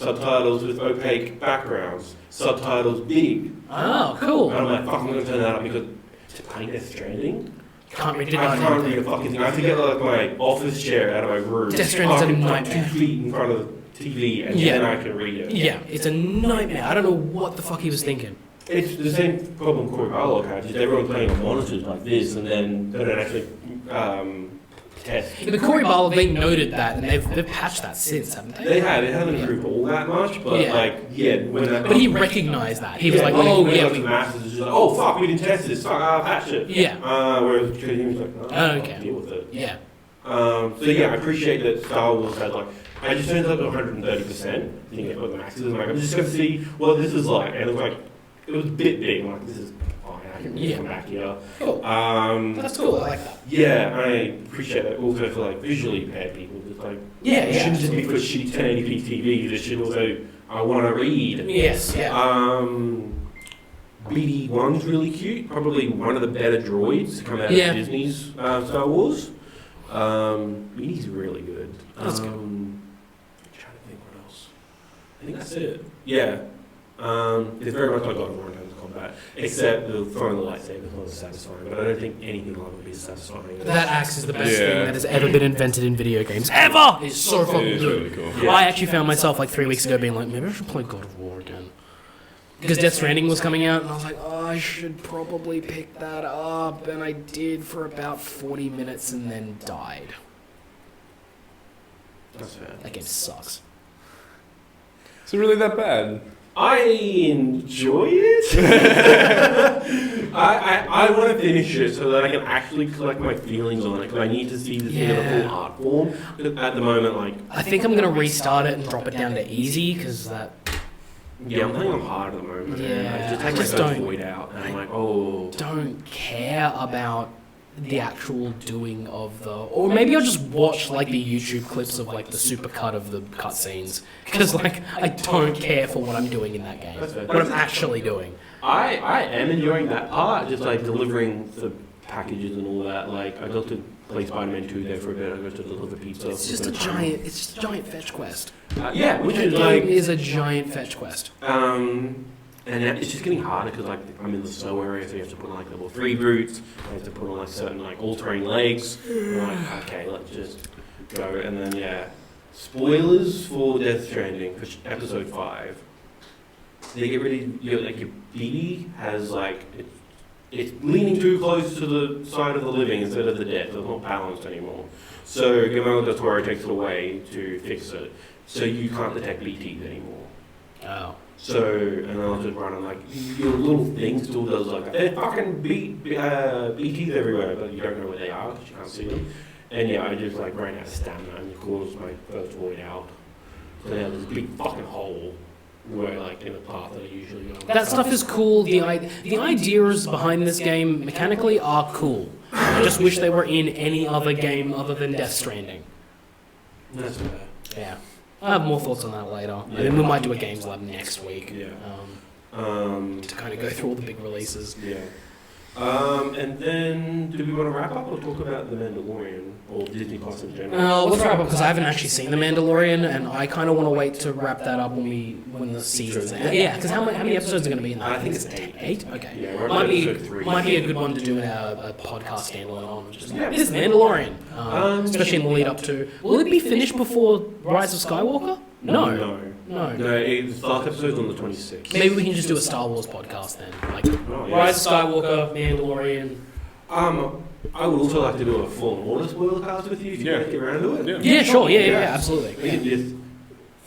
with opaque backgrounds, subtitles big. Oh, cool. And I'm like, fuck, I'm gonna turn that up because to play Death Stranding. Can't read it. I can't read a fucking thing. I have to get like my office chair out of my room. Death Stranding's a Park it, nightmare. 2 feet in front of the TV, and then I can read it. Yeah, it's a nightmare. I don't know what the fuck he was thinking. It's the same problem Corey Barlow had. Just everyone's playing on monitors like this, and then they don't actually test. Yeah, but Corey Barlow, they noted that, and they've patched that since, haven't they? They have. It hasn't improved all that much, but when that. But he recognised that. He was like, when oh, when yeah. the masses is just like, oh fuck, we didn't test this. Fuck, patch it. Yeah. Whereas he was like, Okay. deal with it. Yeah. So yeah, I appreciate that Star Wars has like, I just turned up to 130%, thinking about the maxes, and like, I'm just gonna see what this is like, and it was like, it was a bit big, I'm like, this is fine, I can really come back here. Cool. That's cool, I like that. Yeah, I appreciate that also for like visually impaired people, just like, Yeah, it shouldn't just be for shitty 1080p TV, this should also I want to read. Yes, yeah. BD-1's really cute. Probably one of the better droids to come out of Disney's Star Wars. BD's really good. That's good. I'm trying to think what else. I think that's it. Yeah. It's very much like God of War in terms of combat, except the throwing the lightsaber is not as satisfying. But I don't think anything like it would be as satisfying. That axe is the best thing that has ever been invented in video games. Ever! It's so fucking good. Really cool. Yeah. I actually found myself like 3 weeks ago being like, maybe I should play God of War again. Because Death Stranding was coming out, and I was like, oh, I should probably pick that up. And I did for about 40 minutes and then died. That's fair. That game sucks. Is it really that bad? I enjoy it. I want to finish it so that I can actually collect my feelings on it, because I need to see the thing in the full art form. At the moment, like... I think I'm going to restart it and drop it down to easy, because that... Yeah, I'm playing on hard at the moment. Yeah, I just take my first void out, and I'm like, oh... don't care about the actual doing of the... Or maybe I'll just watch, like, the YouTube clips of, like, the supercut of the cutscenes. Because, like, I don't care for what I'm doing in that game. What I'm actually doing. I am enjoying that part, just, like, delivering the packages and all that. Like, I got to play Spider-Man 2 there for a bit. I got to deliver pizza. It's just a giant fetch quest. Yeah, which is, That like... game is a giant fetch quest. And it's just getting harder because, like, I'm in the snow area, so you have to put on, like, level 3 boots. I have to put on, like, certain, like, all-terrain legs. I'm like, okay, let's just go. And then, yeah, spoilers for Death Stranding for episode 5. They get rid of your BD has, like, it's leaning too close to the side of the living instead of the dead. So it's not balanced anymore. So Guillermo del Toro takes it away to fix it. So you can't detect BTs anymore. Oh. So, and then I'll just run and like, your little thing still does like, they fucking BTs everywhere, but you don't know where they are because you can't see them. And yeah, I just like ran out of stamina and caused my first void out. So now there's a big fucking hole where like in the path that I usually go. That stuff is cool. The ideas behind this game mechanically are cool. I just wish they were in any other game other than Death Stranding. That's fair. Yeah. I have more thoughts on that later. Yeah. And then we might do a Games Lab next week. Yeah. To kind of go through all the big releases. Yeah. And then, do we want to wrap up or talk about The Mandalorian or Disney Plus in general? Let's wrap up because I haven't actually seen The Mandalorian, and I kind of want to wait to wrap that up when the season's end. Yeah, because how many episodes are going to be in that? I think it's 8. 8? Okay. Yeah, we're on episode 3. Might be a good one to do a podcast standalone on. Just this is Mandalorian, especially in the lead up to. Will it be finished before Rise of Skywalker? No. The last episode's on the 26th. Maybe we can just do a Star Wars podcast then, like Rise of Skywalker, Mandalorian. I would also like to do a Fallen Order spoiler cast with you if you guys get around to it. Yeah, sure. Yeah, absolutely. We can just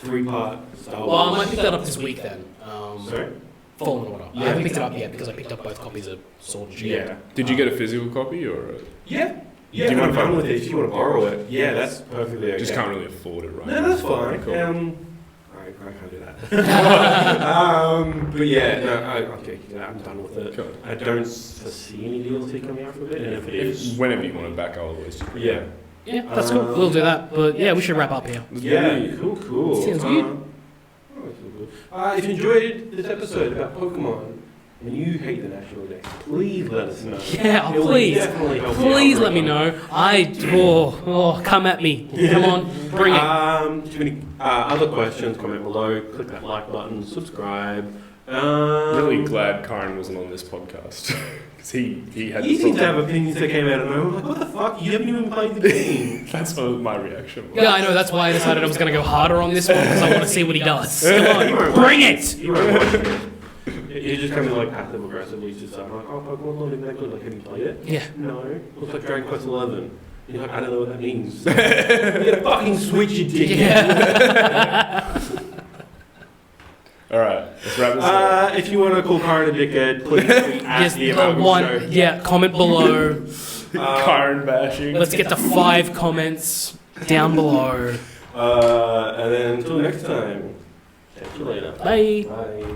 3-part Star Wars. Well, I might pick that up this week then. Sorry? Fallen Order. I haven't picked it up yet because I picked up both copies of Sword and Shield. Yeah. Did you get a physical copy or? Yeah. Yeah, do you want to with it if you want to borrow it? Yeah, that's perfectly okay. Just can't really afford it right now. now. No, that's fine. Cool. I can't do that. But yeah, okay, I'm done with it. Cool. I don't foresee any DLC coming out for it, and if it is... Whenever you want it back, I'll always just... Yeah. Yeah, that's cool. We'll do that. But yeah, we should wrap up here. Yeah, cool. Sounds good. If you enjoyed this episode about Pokemon, and you hate the National Day, please let us know. Yeah, please let me know. Come at me. Come on, bring it. Too many other questions, comment below, click that like button, subscribe. Really glad Kyron wasn't on this podcast. Because he had... He seems to have opinions that came out of nowhere. Like, what the fuck? You haven't even played the game. That's what my reaction was. Yeah, I know. That's why I decided I was going to go harder on this one because I want to see what he does. Come on, bring it. You won't watch it. You're just coming like passive aggressively. It's just like, oh, Pokemon's not even that good. Like, have you played it? Yeah. No. Looks like Dragon Quest 11. You're like, I don't know what that means. You get a fucking Switch, you dickhead. Yeah. Alright, let's wrap this up. If you want to call Kyron a dickhead, please tweet at Just the Amalgam Show. Yeah, comment below. Kyron bashing. Let's get to 5 comments down below. And then until next time, catch you later. Bye. Bye.